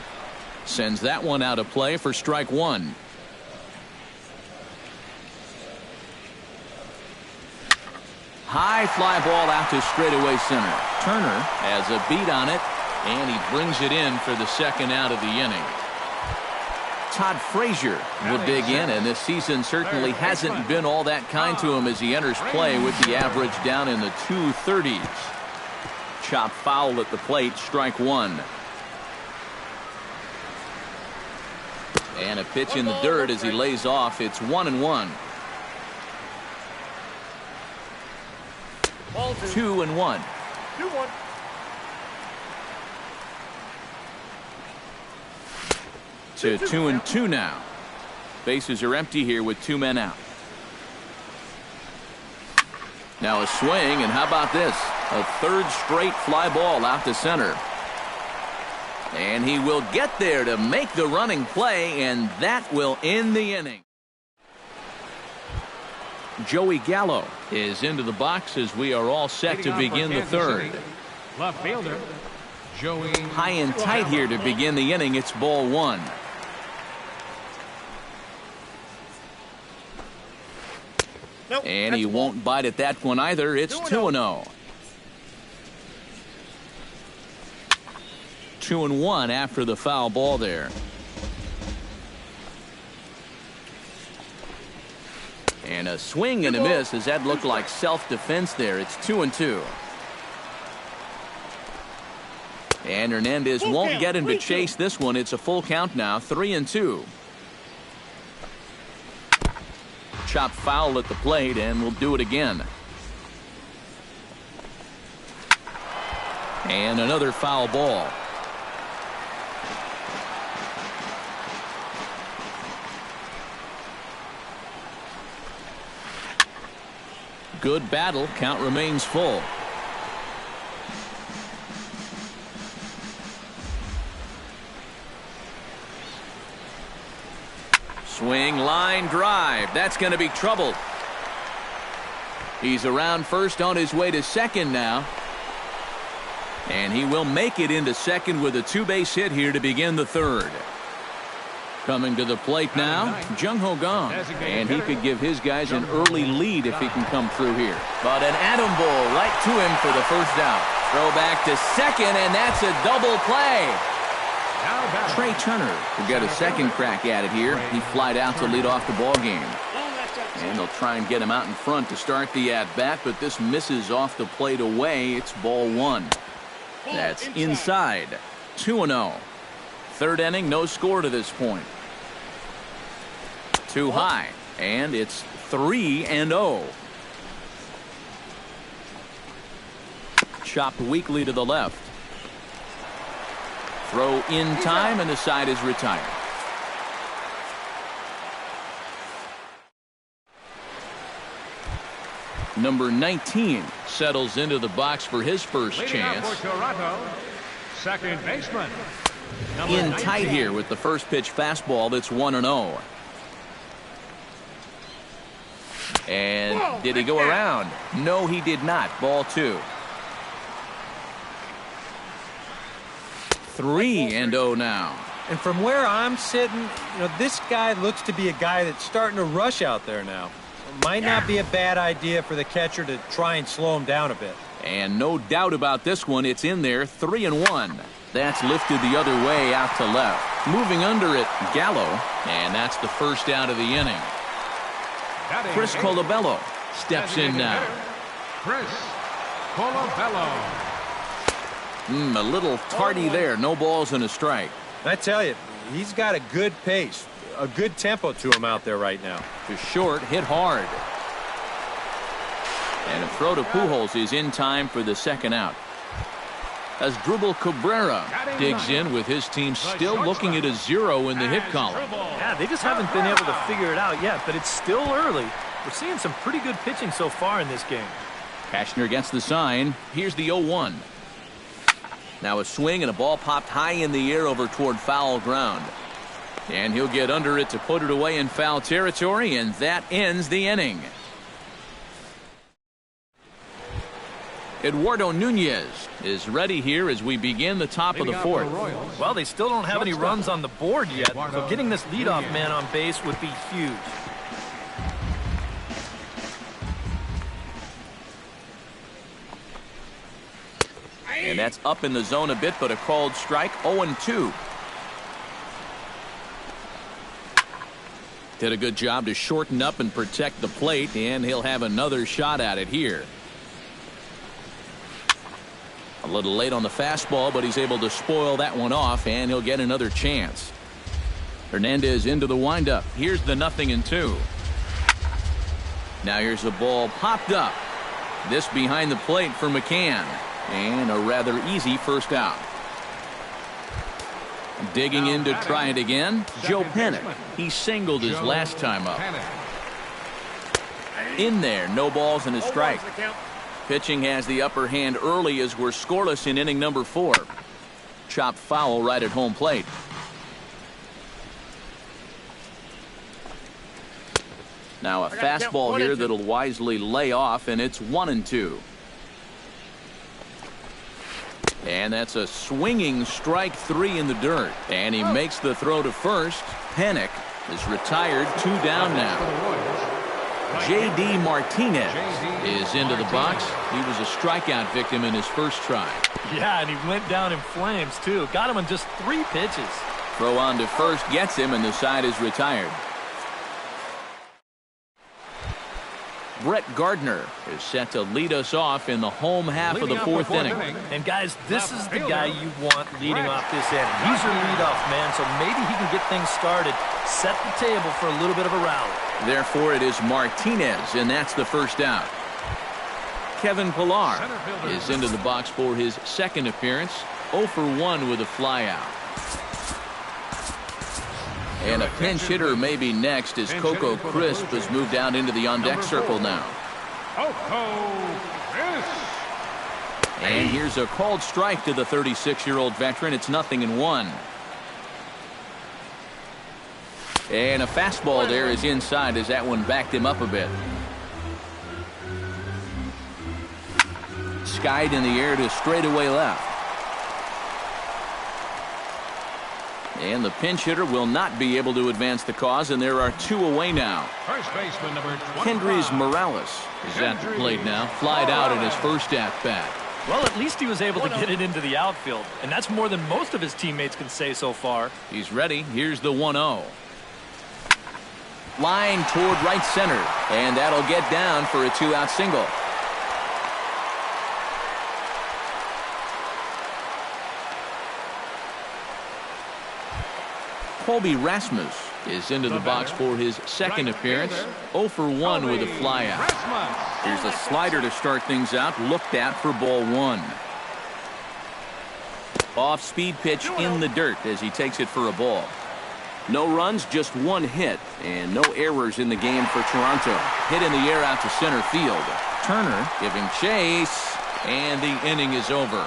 Sends that one out of play for strike one. High fly ball out to straightaway center. Turner has a beat on it, and he brings it in for the second out of the inning. Todd Frazier will dig in, and this season certainly hasn't been all that kind to him as he enters play with the average down in the 230s. Chop foul at the plate, strike one. And a pitch in the dirt as he lays off. It's 1-1. 2-1. 2-1. To 2-2 now. Bases are empty here with two men out. Now a swing, and how about this? A third straight fly ball out to center. And he will get there to make the running play, and that will end the inning. Joey Gallo is into the box as we are all set to begin the third. Left fielder, Joey. High and tight here to begin the inning. It's ball one. Nope, And he won't bite at that one either. It's 2-0. 2-1 after the foul ball there. And a swing and a miss as that looked like self-defense there. It's 2-2. And Hernandez won't get him to chase this one. It's a full count now, 3-2. Chop foul at the plate, and we'll do it again. And another foul ball. Good battle. Count remains full. Swing, line drive. That's going to be trouble. He's around first, on his way to second now. And he will make it into second with a two-base hit here to begin the third. Coming to the plate now, Jung-Ho Kang. And he could give his guys an early lead if he can come through here. But an atom ball right to him for the first out. Throw back to second, and that's a double play. Trey Turner will get a second crack at it here. He flied out to lead off the ball game. And they'll try and get him out in front to start the at-bat, but this misses off the plate away. It's ball one. That's inside. 2-0. Third inning, no score to this point. Too high, and it's 3-0. Chopped weakly to the left. Throw in time, and the side is retired. Number 19 settles into the box for his first chance. For Toronto, second baseman. In tight here with the first pitch fastball. That's 1-0. And did he go around? No, he did not. Ball two. 3-0 now. And from where I'm sitting, this guy looks to be a guy that's starting to rush out there now. Might not be a bad idea for the catcher to try and slow him down a bit. And no doubt about this one, it's in there. 3-1. That's lifted the other way out to left. Moving under it, Gallo, and that's the first out of the inning. Chris Colabello steps in now. Chris Colabello. A little tardy there. No balls and a strike. I tell you, he's got a good pace, a good tempo to him out there right now. To short, hit hard. And a throw to Pujols is in time for the second out. As Dribble Cabrera digs in with his team still looking at a 0 in the hit column. Yeah, they just haven't been able to figure it out yet, but it's still early. We're seeing some pretty good pitching so far in this game. Cashner gets the sign. Here's the 0-1. Now a swing and a ball popped high in the air over toward foul ground. And he'll get under it to put it away in foul territory, and that ends the inning. Eduardo Nunez is ready here as we begin the top of the fourth. Well, they still don't have any runs on the board yet, so getting this leadoff man on base would be huge. And that's up in the zone a bit, but a called strike. 0-2. Did a good job to shorten up and protect the plate, and he'll have another shot at it here. A little late on the fastball, but he's able to spoil that one off, and he'll get another chance. Hernandez into the windup. Here's the 0-2. Now here's a ball popped up. This behind the plate for McCann. And a rather easy first out. Digging in to try it again, Joe Panik. He singled his last time up. In there, no balls and a strike. Pitching has the upper hand early as we're scoreless in inning number 4. Chopped foul right at home plate. Now a fastball here that'll wisely lay off, and it's 1-2. And that's a swinging strike 3 in the dirt. And he makes the throw to first. Panik is retired, 2 down now. J.D. Martinez is into the box. He was a strikeout victim in his first try. Yeah, and he went down in flames, too. Got him in just 3 pitches. Throw on to first gets him, and the side is retired. Brett Gardner is set to lead us off in the home half of the fourth inning. And guys, this is the guy you want leading off this inning. He's your leadoff man, so maybe he can get things started, set the table for a little bit of a rally. Therefore, it is Martinez, and that's the first out. Kevin Pillar is into the box for his second appearance. 0 for 1 with a flyout. And a pinch hitter may be next as Coco Crisp has moved out into the on-deck circle now. And here's a called strike to the 36-year-old veteran. It's 0-1. And a fastball there is inside as that one backed him up a bit. Skied in the air to straightaway left. And the pinch hitter will not be able to advance the cause, and there are 2 away now. First baseman number 25. Kendrys Morales is at the plate now. Flied out in his first at-bat. Well, at least he was able to get it into the outfield, and that's more than most of his teammates can say so far. He's ready. Here's the 1-0. Line toward right center, and that'll get down for a 2-out single. Colby Rasmus is into the box for his second appearance. 0 for 1 with a flyout. Here's a slider to start things out, looked at for ball 1. Off-speed pitch in the dirt as he takes it for a ball. No runs, just 1 hit, and no errors in the game for Toronto. Hit in the air out to center field. Turner giving chase, and the inning is over.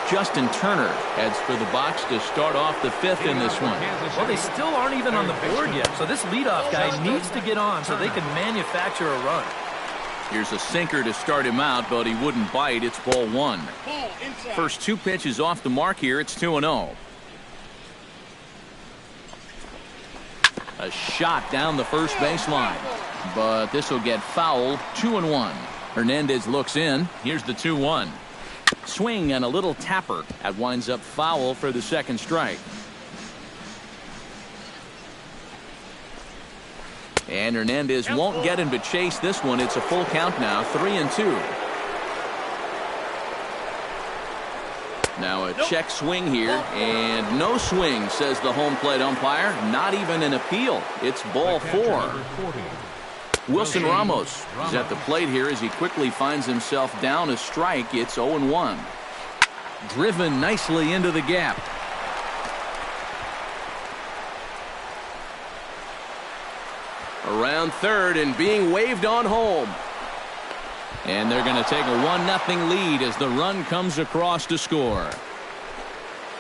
Justin Turner heads for the box to start off the 5th in this one. Well, they still aren't even on the board yet, so this leadoff guy needs to get on so they can manufacture a run. Here's a sinker to start him out, but he wouldn't bite. It's ball 1. First 2 pitches off the mark here. It's 2-0. A shot down the first baseline, but this will get fouled. 2-1. Hernandez looks in. Here's the 2-1. Swing and a little tapper. That winds up foul for the second strike. And Hernandez won't get him to chase this one. It's a full count now, 3-2. Now a check swing here, and no swing, says the home plate umpire. Not even an appeal. It's ball 4. Wilson Ramos is at the plate here as he quickly finds himself down a strike. It's 0-1. Driven nicely into the gap. Around third and being waved on home. And they're going to take a 1-0 lead as the run comes across to score.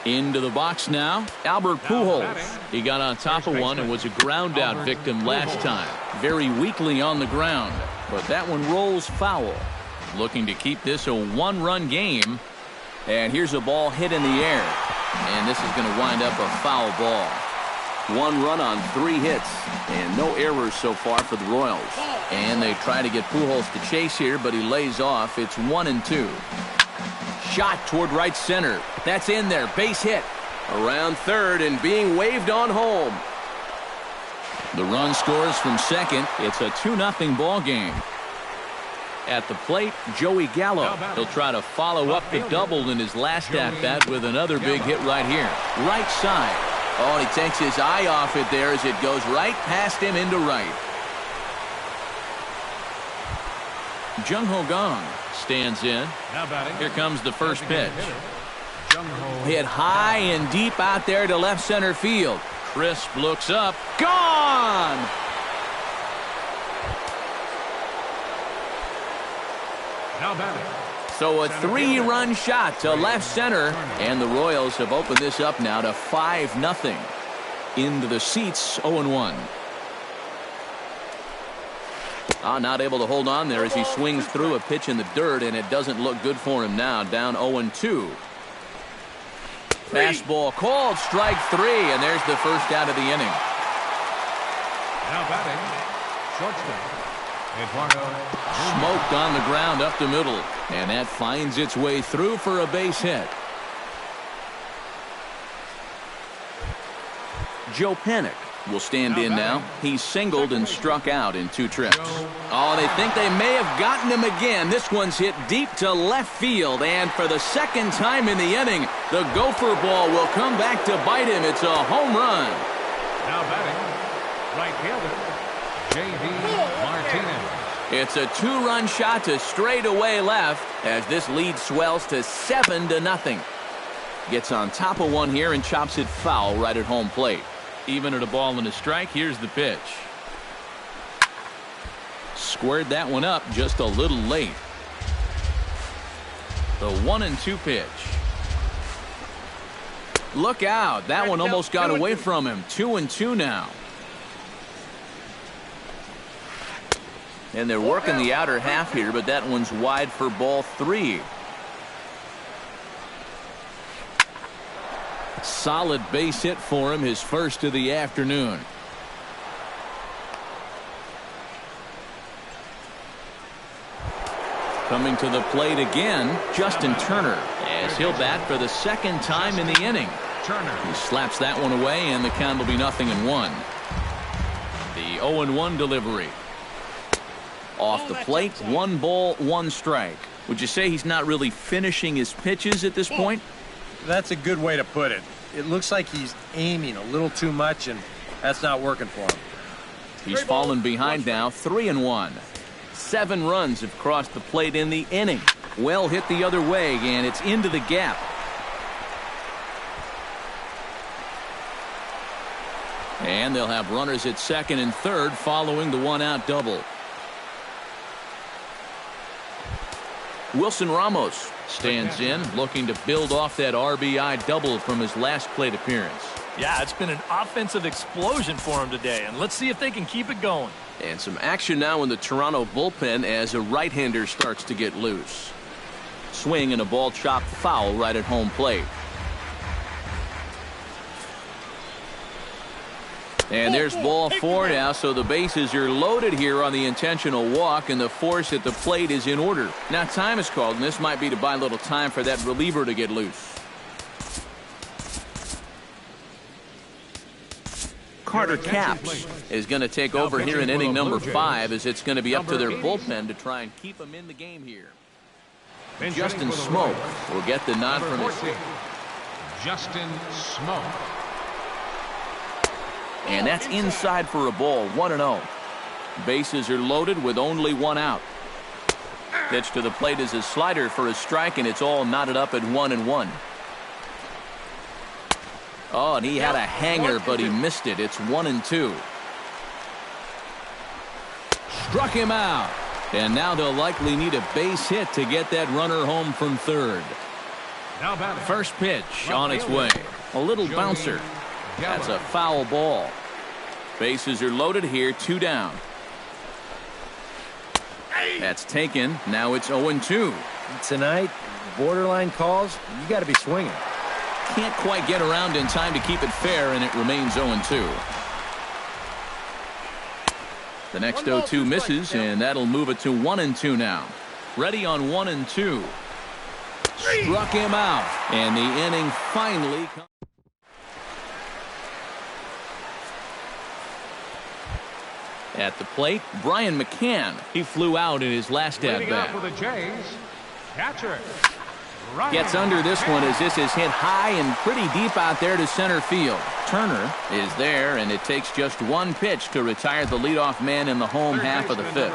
Into the box now, Albert Pujols. He got on top of one and was a ground out victim last time. Very weakly on the ground, but that one rolls foul. Looking to keep this a 1-run game. And here's a ball hit in the air. And this is going to wind up a foul ball. 1 run on 3 hits and no errors so far for the Royals. And they try to get Pujols to chase here, but he lays off. It's 1-2. Shot toward right center. That's in there. Base hit. Around third and being waved on home. The run scores from second. It's a 2-0 ball game. At the plate, Joey Gallo. He'll try to follow up the double in his last at-bat with another big hit right here. Right side. Oh, and he takes his eye off it there as it goes right past him into right. Jung Ho Gong stands in. Here comes the first pitch. Hit high and deep out there to left center field. Crisp looks up. Gone! So a 3-run shot to left center, and the Royals have opened this up now to 5-0. Into the seats, 0-1. Not able to hold on there as he swings through a pitch in the dirt, and it doesn't look good for him now. Down 0-2. Fastball called, strike 3, and there's the first out of the inning. Now batting, shortstop. Smoked on the ground up the middle, and that finds its way through for a base hit. Joe Panik will stand in now. He's singled and struck out in 2 trips. Oh, they think they may have gotten him again. This one's hit deep to left field, and for the second time in the inning, the gopher ball will come back to bite him. It's a home run. Now batting, right fielder, J.D. Martinez. It's a 2-run shot to straightaway left as this lead swells to 7-0. Gets on top of one here and chops it foul right at home plate. Even at a ball and a strike, here's the pitch. Squared that one up just a little late. The 1-2 pitch. Look out. That one almost got away from him. 2-2 now. And they're working the outer half here, but that one's wide for ball 3. Solid base hit for him, his first of the afternoon. Coming to the plate again, Justin Turner, as he'll bat for the second time in the inning. He slaps that one away, and the count will be 0-1. The 0-1 delivery. Off the plate, 1 ball, 1 strike. Would you say he's not really finishing his pitches at this point? That's a good way to put it. It looks like he's aiming a little too much, and that's not working for him. He's fallen behind now, 3-1. 7 runs have crossed the plate in the inning. Well hit the other way, and it's into the gap. And they'll have runners at second and third following the 1-out double. Wilson Ramos stands in, looking to build off that RBI double from his last plate appearance. Yeah, it's been an offensive explosion for him today, and let's see if they can keep it going. And some action now in the Toronto bullpen as a right-hander starts to get loose. Swing and a ball chopped foul right at home plate. And there's ball 4 now, so the bases are loaded here on the intentional walk, and the force at the plate is in order. Now time is called, and this might be to buy a little time for that reliever to get loose. Carter Capps is going to take over here in inning number 5, as it's going to be up to their bullpen to try and keep them in the game here. Justin Smoke will get the nod from his. Justin Smoke. And that's inside for a ball, 1-0. Bases are loaded with only 1 out. Pitch to the plate is a slider for a strike, and it's all knotted up at 1-1. Oh, and he had a hanger, but he missed it. It's 1-2. Struck him out. And now they'll likely need a base hit to get that runner home from third. Now batting. First pitch on its way. A little bouncer. That's a foul ball. Bases are loaded here, 2 down. That's taken. Now it's 0-2. Tonight, borderline calls, you got to be swinging. Can't quite get around in time to keep it fair, and it remains 0-2. The next 0-2 misses, and that'll move it to 1-2 now. Ready on 1-2. Struck him out, and the inning finally comes. At the plate, Brian McCann. He flew out in his last at-bat. For the Jays, catcher. Gets under this one as this is hit high and pretty deep out there to center field. Turner is there, and it takes just one pitch to retire the leadoff man in the home half of the fifth.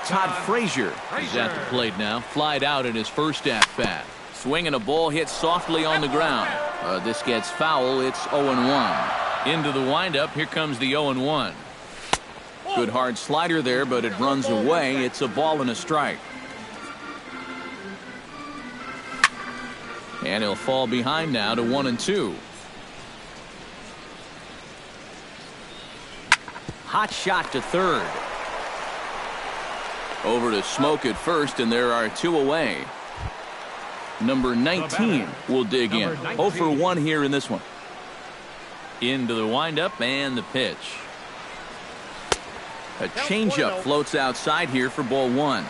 Todd Frazier is at the plate now. Flied out in his first at-bat. Swinging a ball hit softly on the ground. This gets foul. It's 0-1. Into the windup. Here comes the 0-1. Good hard slider there, but it runs away. It's a ball and a strike. And he'll fall behind now to 1-2. Hot shot to third. Over to Smoke at first, and there are 2 away. Number 19 will dig in. 0 for 1 here in this one. Into the windup and the pitch. A changeup floats outside here for ball 1.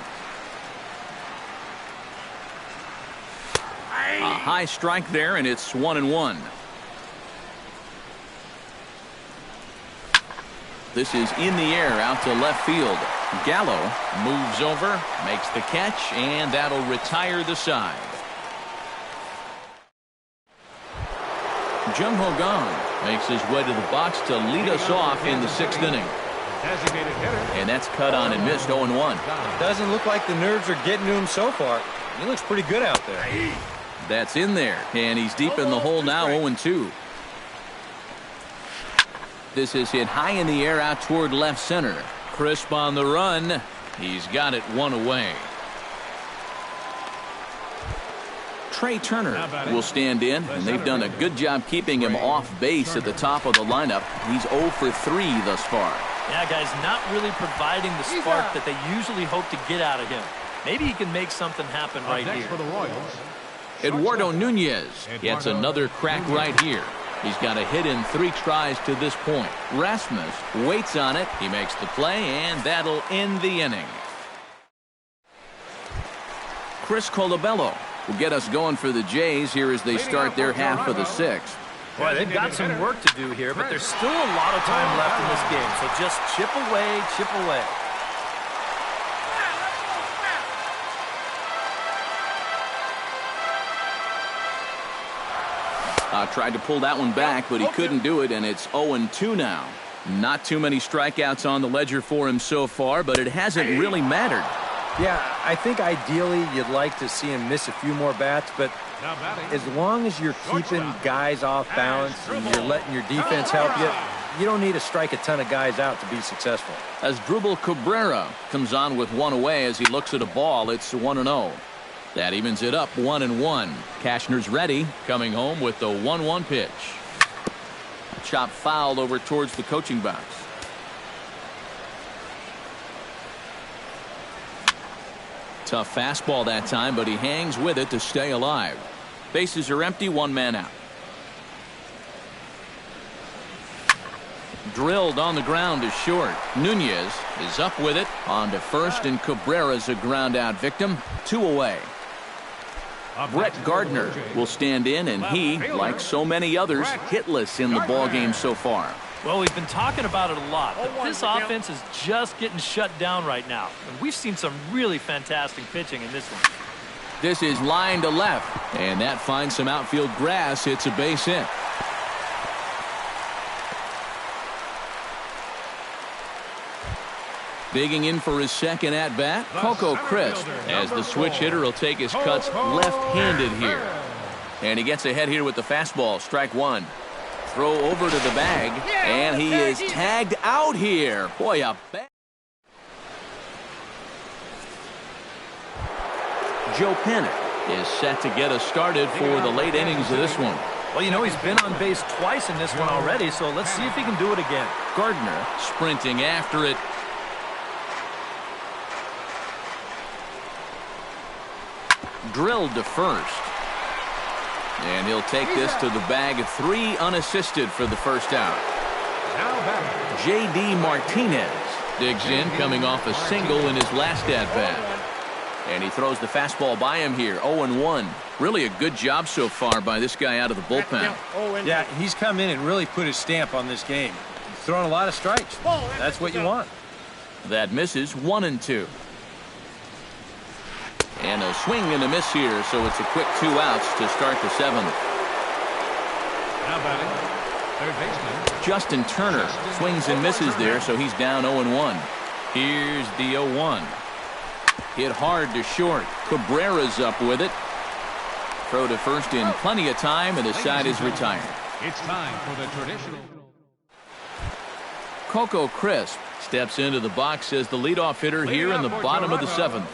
A high strike there, and it's 1-1. This is in the air out to left field. Gallo moves over, makes the catch, and that'll retire the side. Jung Ho Gong makes his way to the box to lead us off in the 6th inning. And that's cut on and missed. 0-1. Doesn't look like the nerves are getting to him so far. He looks pretty good out there. That's in there, and he's deep in the hole now. 0-2. This is hit high in the air out toward left center. Crisp on the run. He's got it 1 away. Trey Turner will stand in, and they've done a good job keeping him off base at the top of the lineup. He's 0 for 3 thus far. Yeah, guys, not really providing the spark that they usually hope to get out of him. Maybe he can make something happen right here. For the Royals, Eduardo Nunez gets another crack right here. He's got a hit in 3 tries to this point. Rasmus waits on it. He makes the play, and that'll end the inning. Chris Colabello will get us going for the Jays here as they start their half of the 6th. Boy, they've got some work to do here, but there's still a lot of time left in this game. So just chip away, chip away. Tried to pull that one back, but he couldn't do it, and it's 0-2 now. Not too many strikeouts on the ledger for him so far, but it hasn't really mattered. Yeah, I think ideally you'd like to see him miss a few more bats, but as long as you're keeping guys off balance and you're letting your defense help you, you don't need to strike a ton of guys out to be successful. As Drupal Cabrera comes on with 1 away as he looks at a ball, it's 1-0. That evens it up 1-1. Cashner's ready, coming home with the 1-1 pitch. Chop fouled over towards the coaching box. Tough fastball that time, but he hangs with it to stay alive. Bases are empty, 1 man out. Drilled on the ground to short. Nunez is up with it on to first, and Cabrera's a ground out victim. 2 away. Brett Gardner will stand in, and he, like so many others, hitless in the ballgame so far. Well, we've been talking about it a lot, but this offense is just getting shut down right now. And we've seen some really fantastic pitching in this one. This is line to left, and that finds some outfield grass. It's a base hit. Digging in for his second at-bat, Coco Crisp, as the switch hitter will take his cuts left-handed here. And he gets ahead here with the fastball, strike 1. Throw over to the bag, and he is tagged out here. Boy, a bad. Joe Panic is set to get us started for the late innings of this one. Well, you know, he's been on base twice in this one already, so let's see if he can do it again. Gardner sprinting after it. Drilled to first. And he'll take this to the bag. 3 unassisted for the first out. J.D. Martinez digs in, coming off a single in his last at-bat. And he throws the fastball by him here. 0-1. Really a good job so far by this guy out of the bullpen. Yeah, he's come in and really put his stamp on this game. He's throwing a lot of strikes. That's what you want. That misses. 1-2. And a swing and a miss here, so it's a quick 2 outs to start the 7th. Now batting, third baseman Justin Turner swings and misses there, so he's down 0-1. Here's the 0-1. Hit hard to short. Cabrera's up with it. Throw to first in plenty of time, and the side is retired. It's time for the traditional. Coco Crisp steps into the box as the leadoff hitter here in the bottom of the 7th.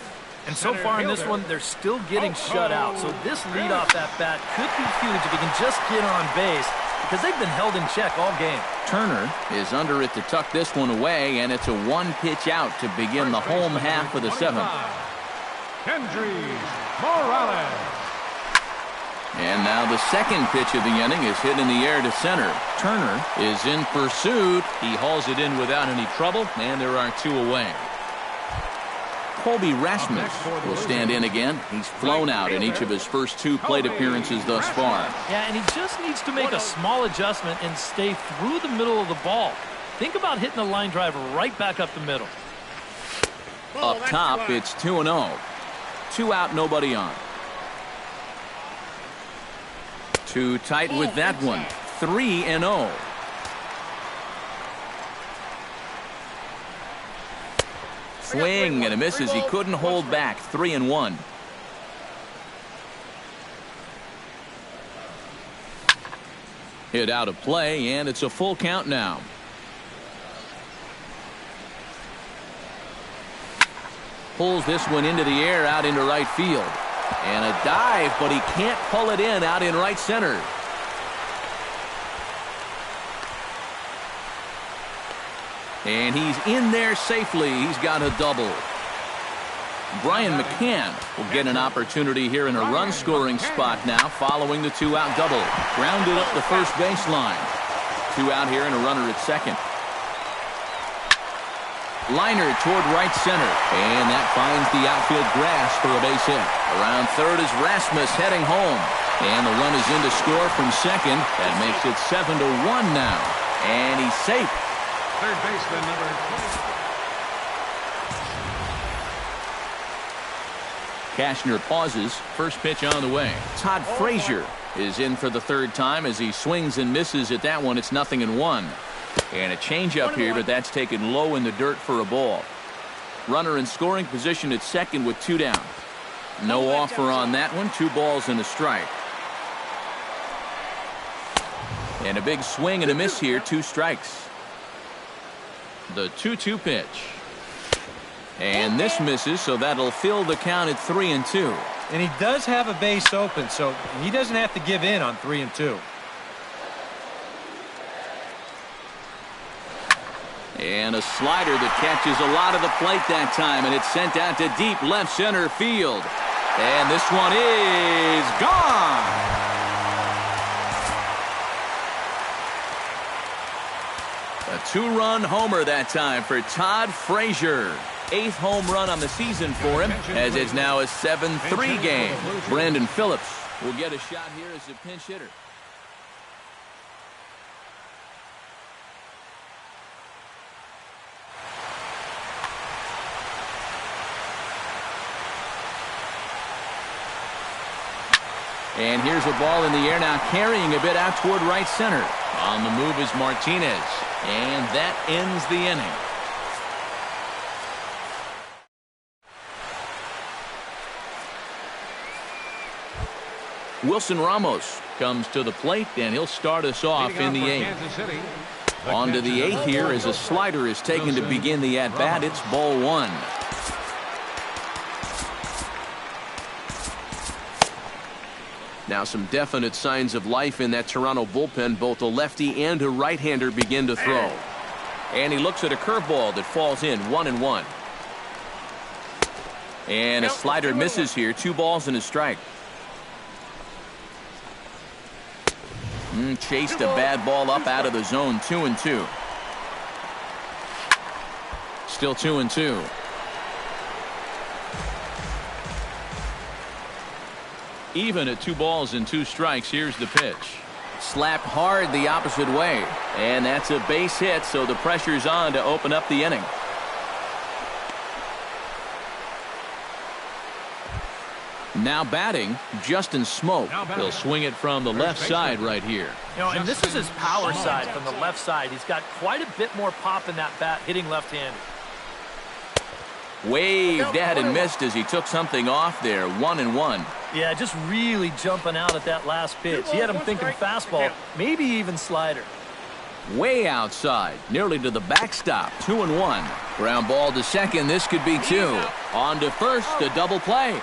And so far in this one, they're still getting shut out. So this leadoff at-bat could be huge if he can just get on base, because they've been held in check all game. Turner is under it to tuck this one away, and it's a 1-pitch out to begin the home half of the 7th. Kendrys Morales. And now the second pitch of the inning is hit in the air to center. Turner is in pursuit. He hauls it in without any trouble, and there are 2 away. Colby Rasmus will stand in again. He's flown out in each of his first 2 plate appearances thus far. Yeah, and he just needs to make a small adjustment and stay through the middle of the ball. Think about hitting a line drive right back up the middle. Up top, it's 2-0. 2 out, nobody on. Too tight with that one. 3-0. Swing and a miss as he couldn't hold back. 3-1. Hit out of play, and it's a full count now. Pulls this one into the air out into right field. And a dive, but he can't pull it in out in right center. And he's in there safely. He's got a double. Brian McCann will get an opportunity here in a run-scoring spot now following the 2-out double. Grounded up the first baseline. 2 out here and a runner at second. Liner toward right center. And that finds the outfield grass for a base hit. Around third is Rasmus heading home. And the run is in to score from second. That makes it 7-1 now. And he's safe. Third baseman number 20. Cashner pauses. First pitch on the way. Todd Frazier is in for the 3rd time as he swings and misses at that one. It's 0-1. And a changeup here, but that's taken low in the dirt for a ball. Runner in scoring position at second with 2 down. No offer on that one. 2 balls and a strike. And a big swing and a miss here. 2 strikes. The 2-2 pitch. And this misses, so that'll fill the count at 3-2. And he does have a base open, so he doesn't have to give in on 3-2. And a slider that catches a lot of the plate that time, and it's sent out to deep left center field. And this one is gone. A 2-run homer that time for Todd Frazier. 8th home run on the season for him, as it's now a 7-3 game. Brandon Phillips will get a shot here as a pinch hitter. And here's a ball in the air now, carrying a bit out toward right center. On the move is Martinez. And that ends the inning. Wilson Ramos comes to the plate, and he'll start us off in the 8th. On to the 8th here as a slider is taken to begin the at-bat. It's ball 1. Now some definite signs of life in that Toronto bullpen. Both a lefty and a right-hander begin to throw. And he looks at a curveball that falls in, 1-1. And a slider misses here. 2 balls and a strike. Chased a bad ball up out of the zone. 2-2. Still 2-2. Even at 2 balls and 2 strikes. Here's the pitch. Slapped hard the opposite way. And that's a base hit, so the pressure's on to open up the inning. Now batting, Justin Smoke. He'll swing it from the left side right here. And this is his power side from the left side. He's got quite a bit more pop in that bat, hitting left-handed. Waved at and missed as he took something off there. 1-1. Yeah, just really jumping out at that last pitch. He had him thinking fastball, maybe even slider. Way outside, nearly to the backstop. 2-1. Ground ball to second. This could be 2. On to first, a double play.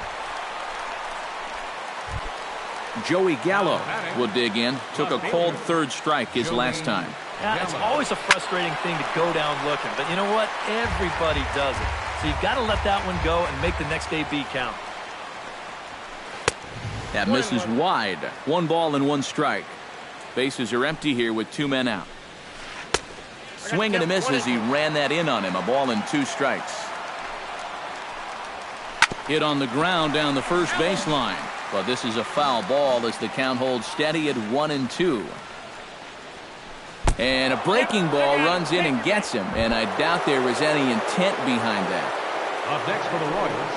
Joey Gallo will dig in. Took a cold 3rd strike his last time. Yeah, it's always a frustrating thing to go down looking, but you know what? Everybody does it. So you've got to let that one go and make the next AB count. That misses wide. 1 ball and 1 strike. Bases are empty here with 2 men out. Swing and a miss as he ran that in on him. A ball and 2 strikes. Hit on the ground down the first baseline. But this is a foul ball as the count holds steady at 1-2. And a breaking ball runs in and gets him. And I doubt there was any intent behind that. Up next for the Royals,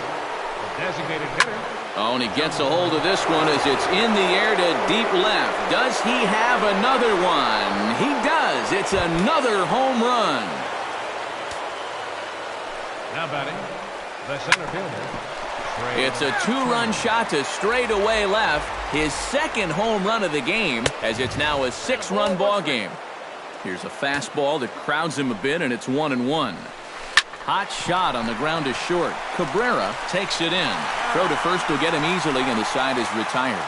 the designated hitter. Oh, and he gets a hold of this one as it's in the air to deep left. Does he have another one? He does. It's another home run. Now batting, the center fielder. It's a 2-run shot to straightaway left. His 2nd home run of the game, as it's now a 6-run ball game. Here's a fastball that crowds him a bit, and it's 1-1. Hot shot on the ground to short. Cabrera takes it in. Throw to first will get him easily, and the side is retired.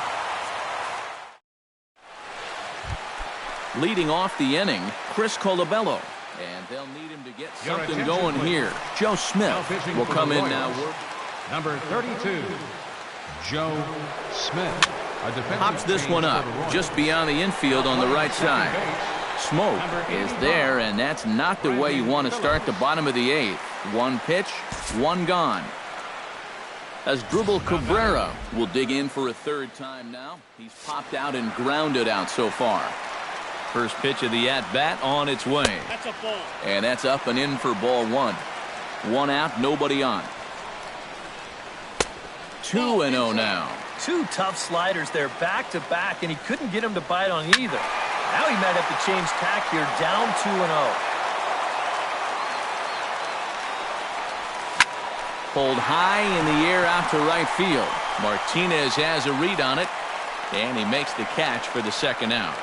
Leading off the inning, Chris Colabello. And they'll need him to get something going here. Joe Smith will come in now. Number 32, Joe Smith. Pops this one up just beyond the infield on the right side. Smoke is there, and that's not the way you want to start the bottom of the 8th. 1 pitch, 1 gone. As Dribble Cabrera will dig in for a 3rd time now. He's popped out and grounded out so far. First pitch of the at-bat on its way. That's a ball. And that's up and in for ball 1. 1 out, nobody on. 2-0 now. 2 tough sliders there back to back, and he couldn't get him to bite on either. Now he might have to change tack here, down 2-0. Pulled high in the air out to right field. Martinez has a read on it, and he makes the catch for the 2nd out.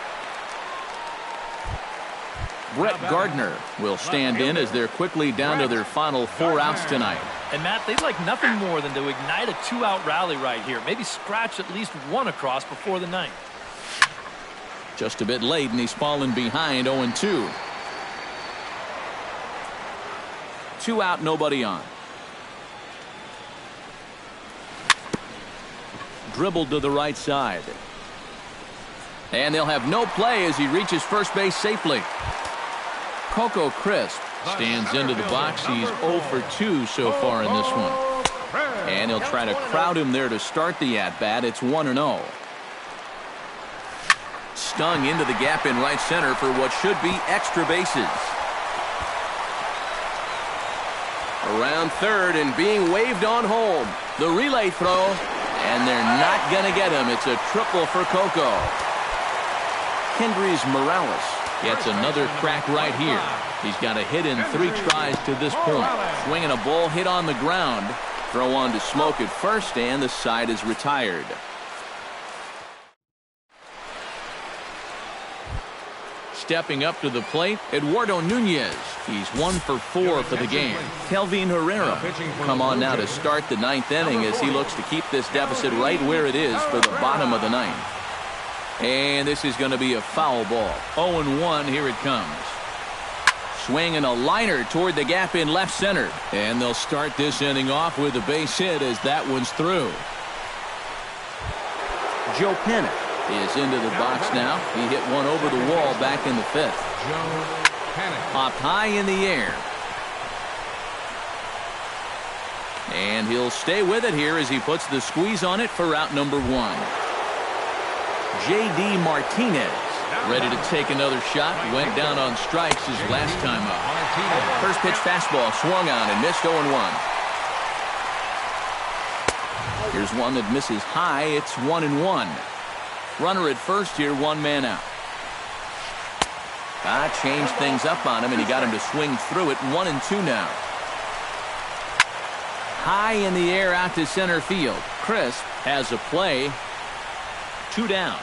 Brett Gardner will stand in as they're quickly down to their final 4 outs tonight. And Matt, they'd like nothing more than to ignite a 2-out rally right here. Maybe scratch at least 1 across before the 9th. Just a bit late, and he's fallen behind 0-2. 2 out, nobody on. Dribbled to the right side. And they'll have no play as he reaches first base safely. Coco Crisp stands into the box. He's 0 for 2 so far in this one. And he'll try to crowd him there to start the at-bat. It's 1-0. Stung into the gap in right center for what should be extra bases. Around 3rd and being waved on home. The relay throw, and they're not going to get him. It's a triple for Coco. Kendrys Morales gets another crack right here. He's got a hit in 3 tries to this point. Swinging a ball hit on the ground. Throw on to Smoke at first, and the side is retired. Stepping up to the plate, Eduardo Nunez. He's 1 for 4 for the game. Kelvin Herrera come on now to start the 9th inning as he looks to keep this deficit right where it is for the bottom of the 9th. And this is going to be a foul ball. 0-1, here it comes. Swinging a liner toward the gap in left center. And they'll start this inning off with a base hit as that one's through. Joe Panic is into the box now. He hit one over the wall back in the 5th. Popped high in the air. And he'll stay with it here as he puts the squeeze on it for out number 1. J.D. Martinez ready to take another shot. Went down on strikes his last time up. First pitch fastball swung on and missed 0-1. Here's one that misses high. It's 1-1. Runner at first here, 1 man out. Changed things up on him, and he got him to swing through it. 1-2 now. High in the air out to center field. Crisp has a play. 2 down.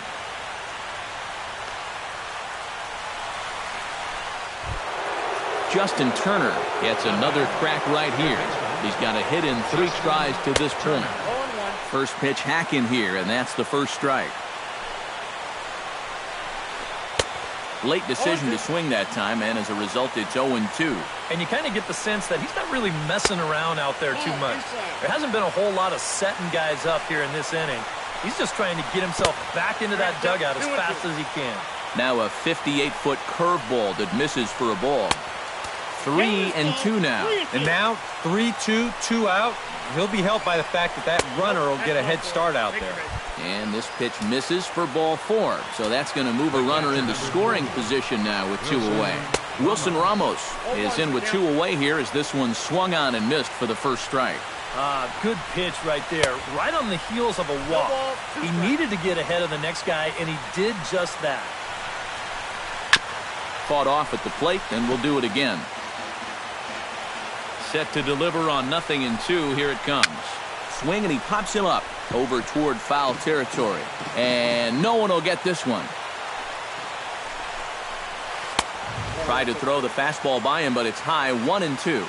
Justin Turner gets another crack right here. He's got a hit in 3 tries to this point. First pitch hack in here, and that's the first strike. Late decision to swing that time, and as a result, it's 0-2. And you kind of get the sense that he's not really messing around out there too much. There hasn't been a whole lot of setting guys up here in this inning. He's just trying to get himself back into that dugout as fast as he can. Now a 58-foot curveball that misses for a ball. 3-2 now. And now 3-2, 2 out. He'll be helped by the fact that that runner will get a head start out there. And this pitch misses for ball 4. So that's going to move a runner into scoring position now with 2 away. Wilson Ramos is in with 2 away here as this one swung on and missed for the first strike. Good pitch right there. Right on the heels of a walk. He needed to get ahead of the next guy, and he did just that. Fought off at the plate, and we'll do it again. Set to deliver on 0-2. Here it comes. Swing, and he pops him up over toward foul territory. And no one will get this one. Tried to throw the fastball by him, but it's high. 1-2.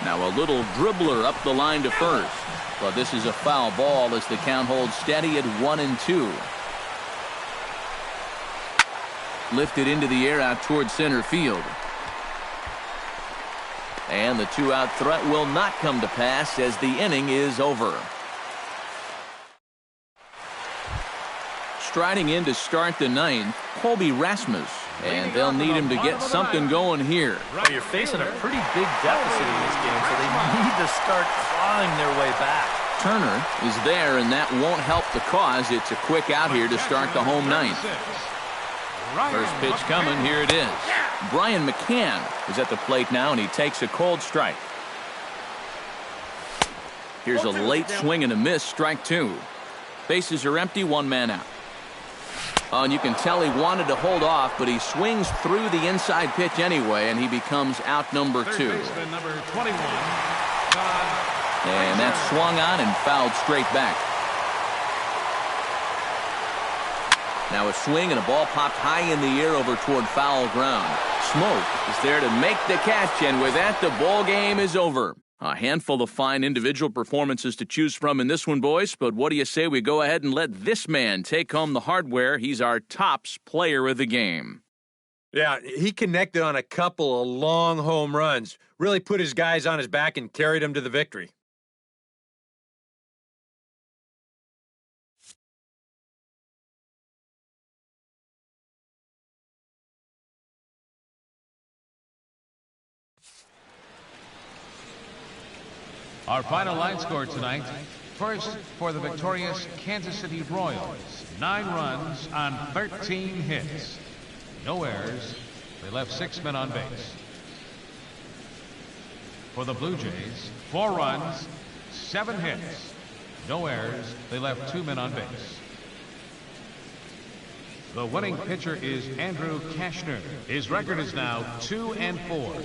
Now a little dribbler up the line to first. But this is a foul ball as the count holds steady at 1-2. Lifted into the air out toward center field. And the 2-out threat will not come to pass as the inning is over. Striding in to start the 9th, Colby Rasmus. And they'll need him to get something going here. Well, you're facing a pretty big deficit in this game, so they need to start clawing their way back. Turner is there, and that won't help the cause. It's a quick out here to start the home 9th. First pitch coming, here it is. Brian McCann is at the plate now, and he takes a cold strike. Here's a late swing and a miss, strike 2. Bases are empty, 1 man out. Oh, and you can tell he wanted to hold off, but he swings through the inside pitch anyway, and he becomes out number 2. And that's swung on and fouled straight back. Now a swing and a ball popped high in the air over toward foul ground. Smoke is there to make the catch, and with that, the ball game is over. A handful of fine individual performances to choose from in this one, boys, but what do you say we go ahead and let this man take home the hardware? He's our tops player of the game. Yeah, he connected on a couple of long home runs. Really put his guys on his back and carried them to the victory. Our final line score tonight. First, for the victorious Kansas City Royals, 9 runs on 13 hits. No errors. They left 6 men on base. For the Blue Jays, 4 runs, 7 hits. No errors. They left 2 men on base. The winning pitcher is Andrew Kashner. His record is now 2-4.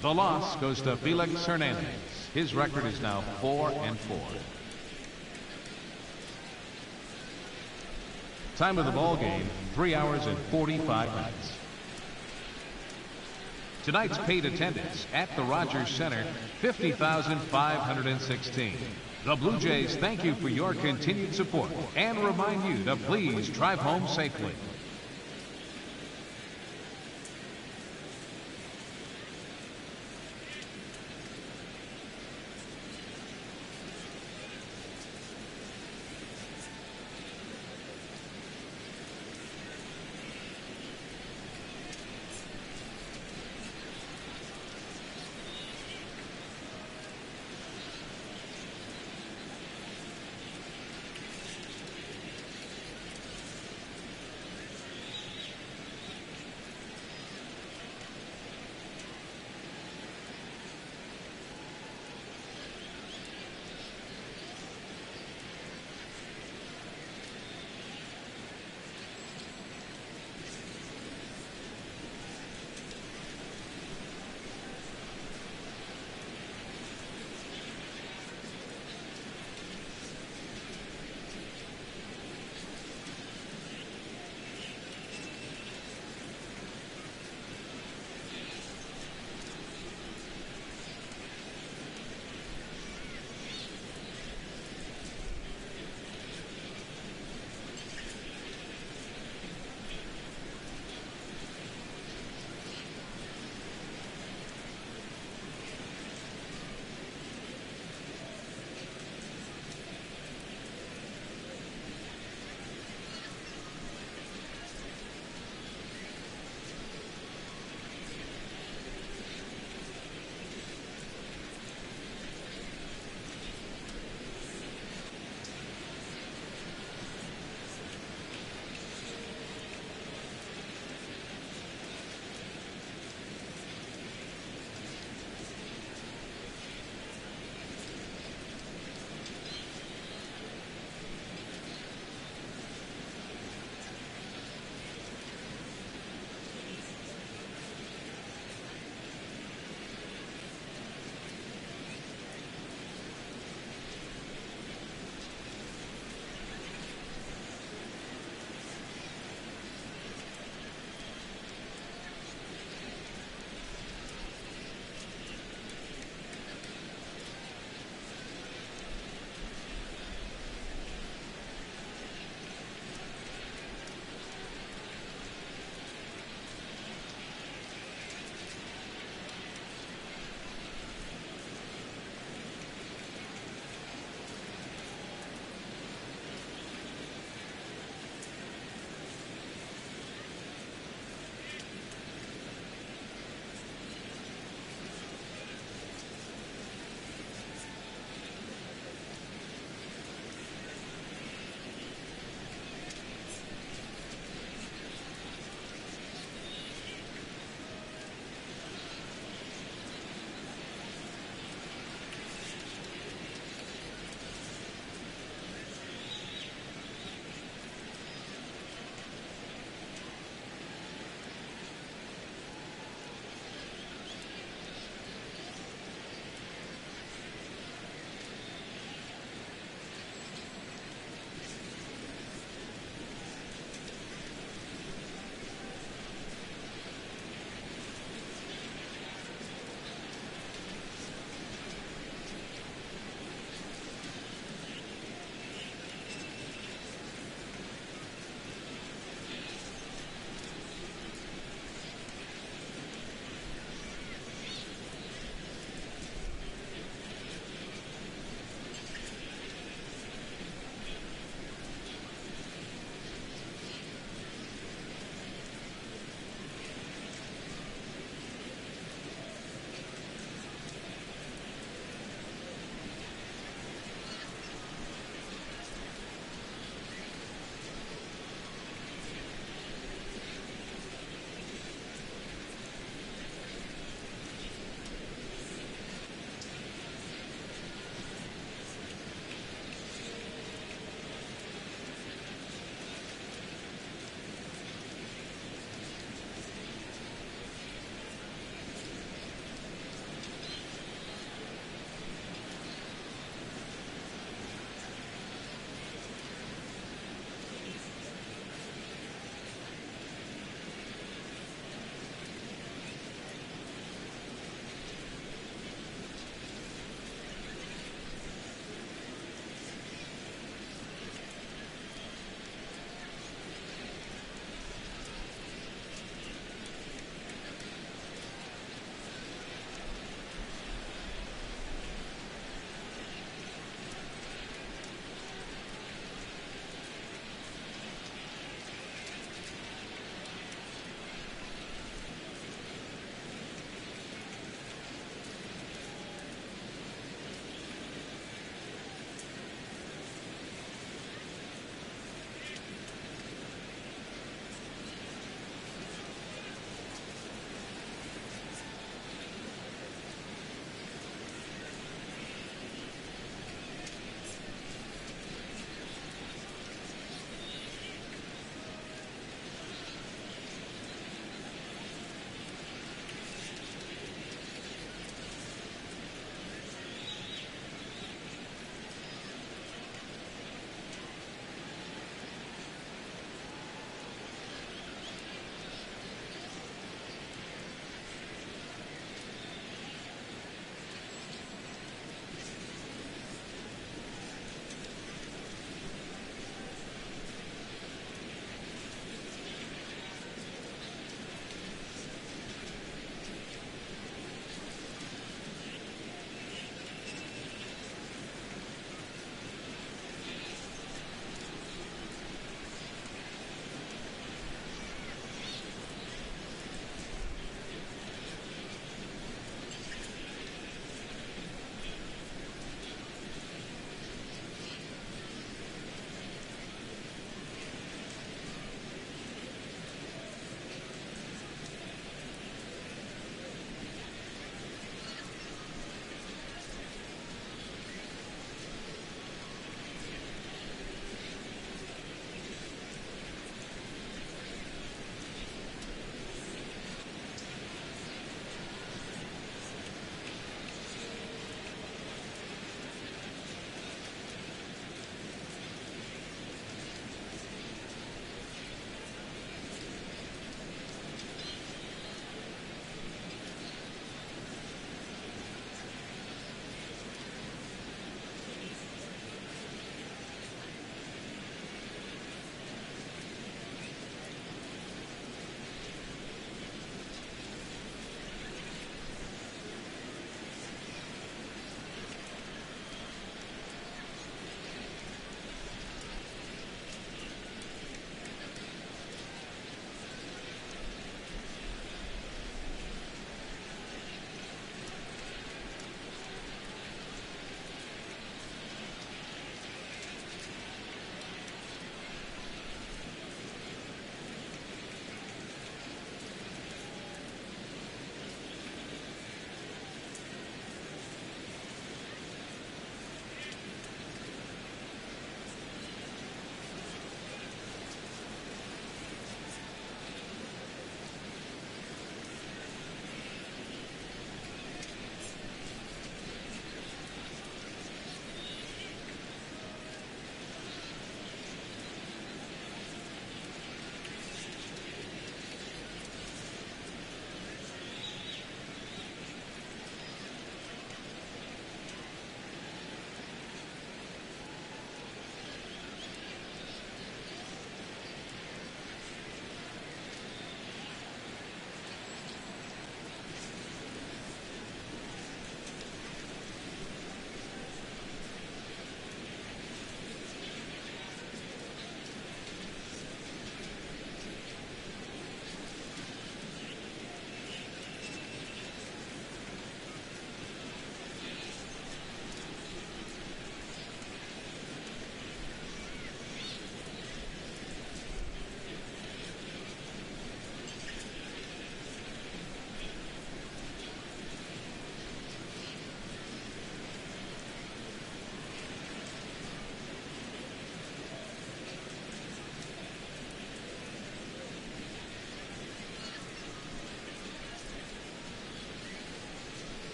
The loss goes to Felix Hernandez. His record is now 4-4. Time of the ball game, 3 hours and 45 minutes. Tonight's paid attendance at the Rogers Center, 50,516. The Blue Jays thank you for your continued support and remind you to please drive home safely.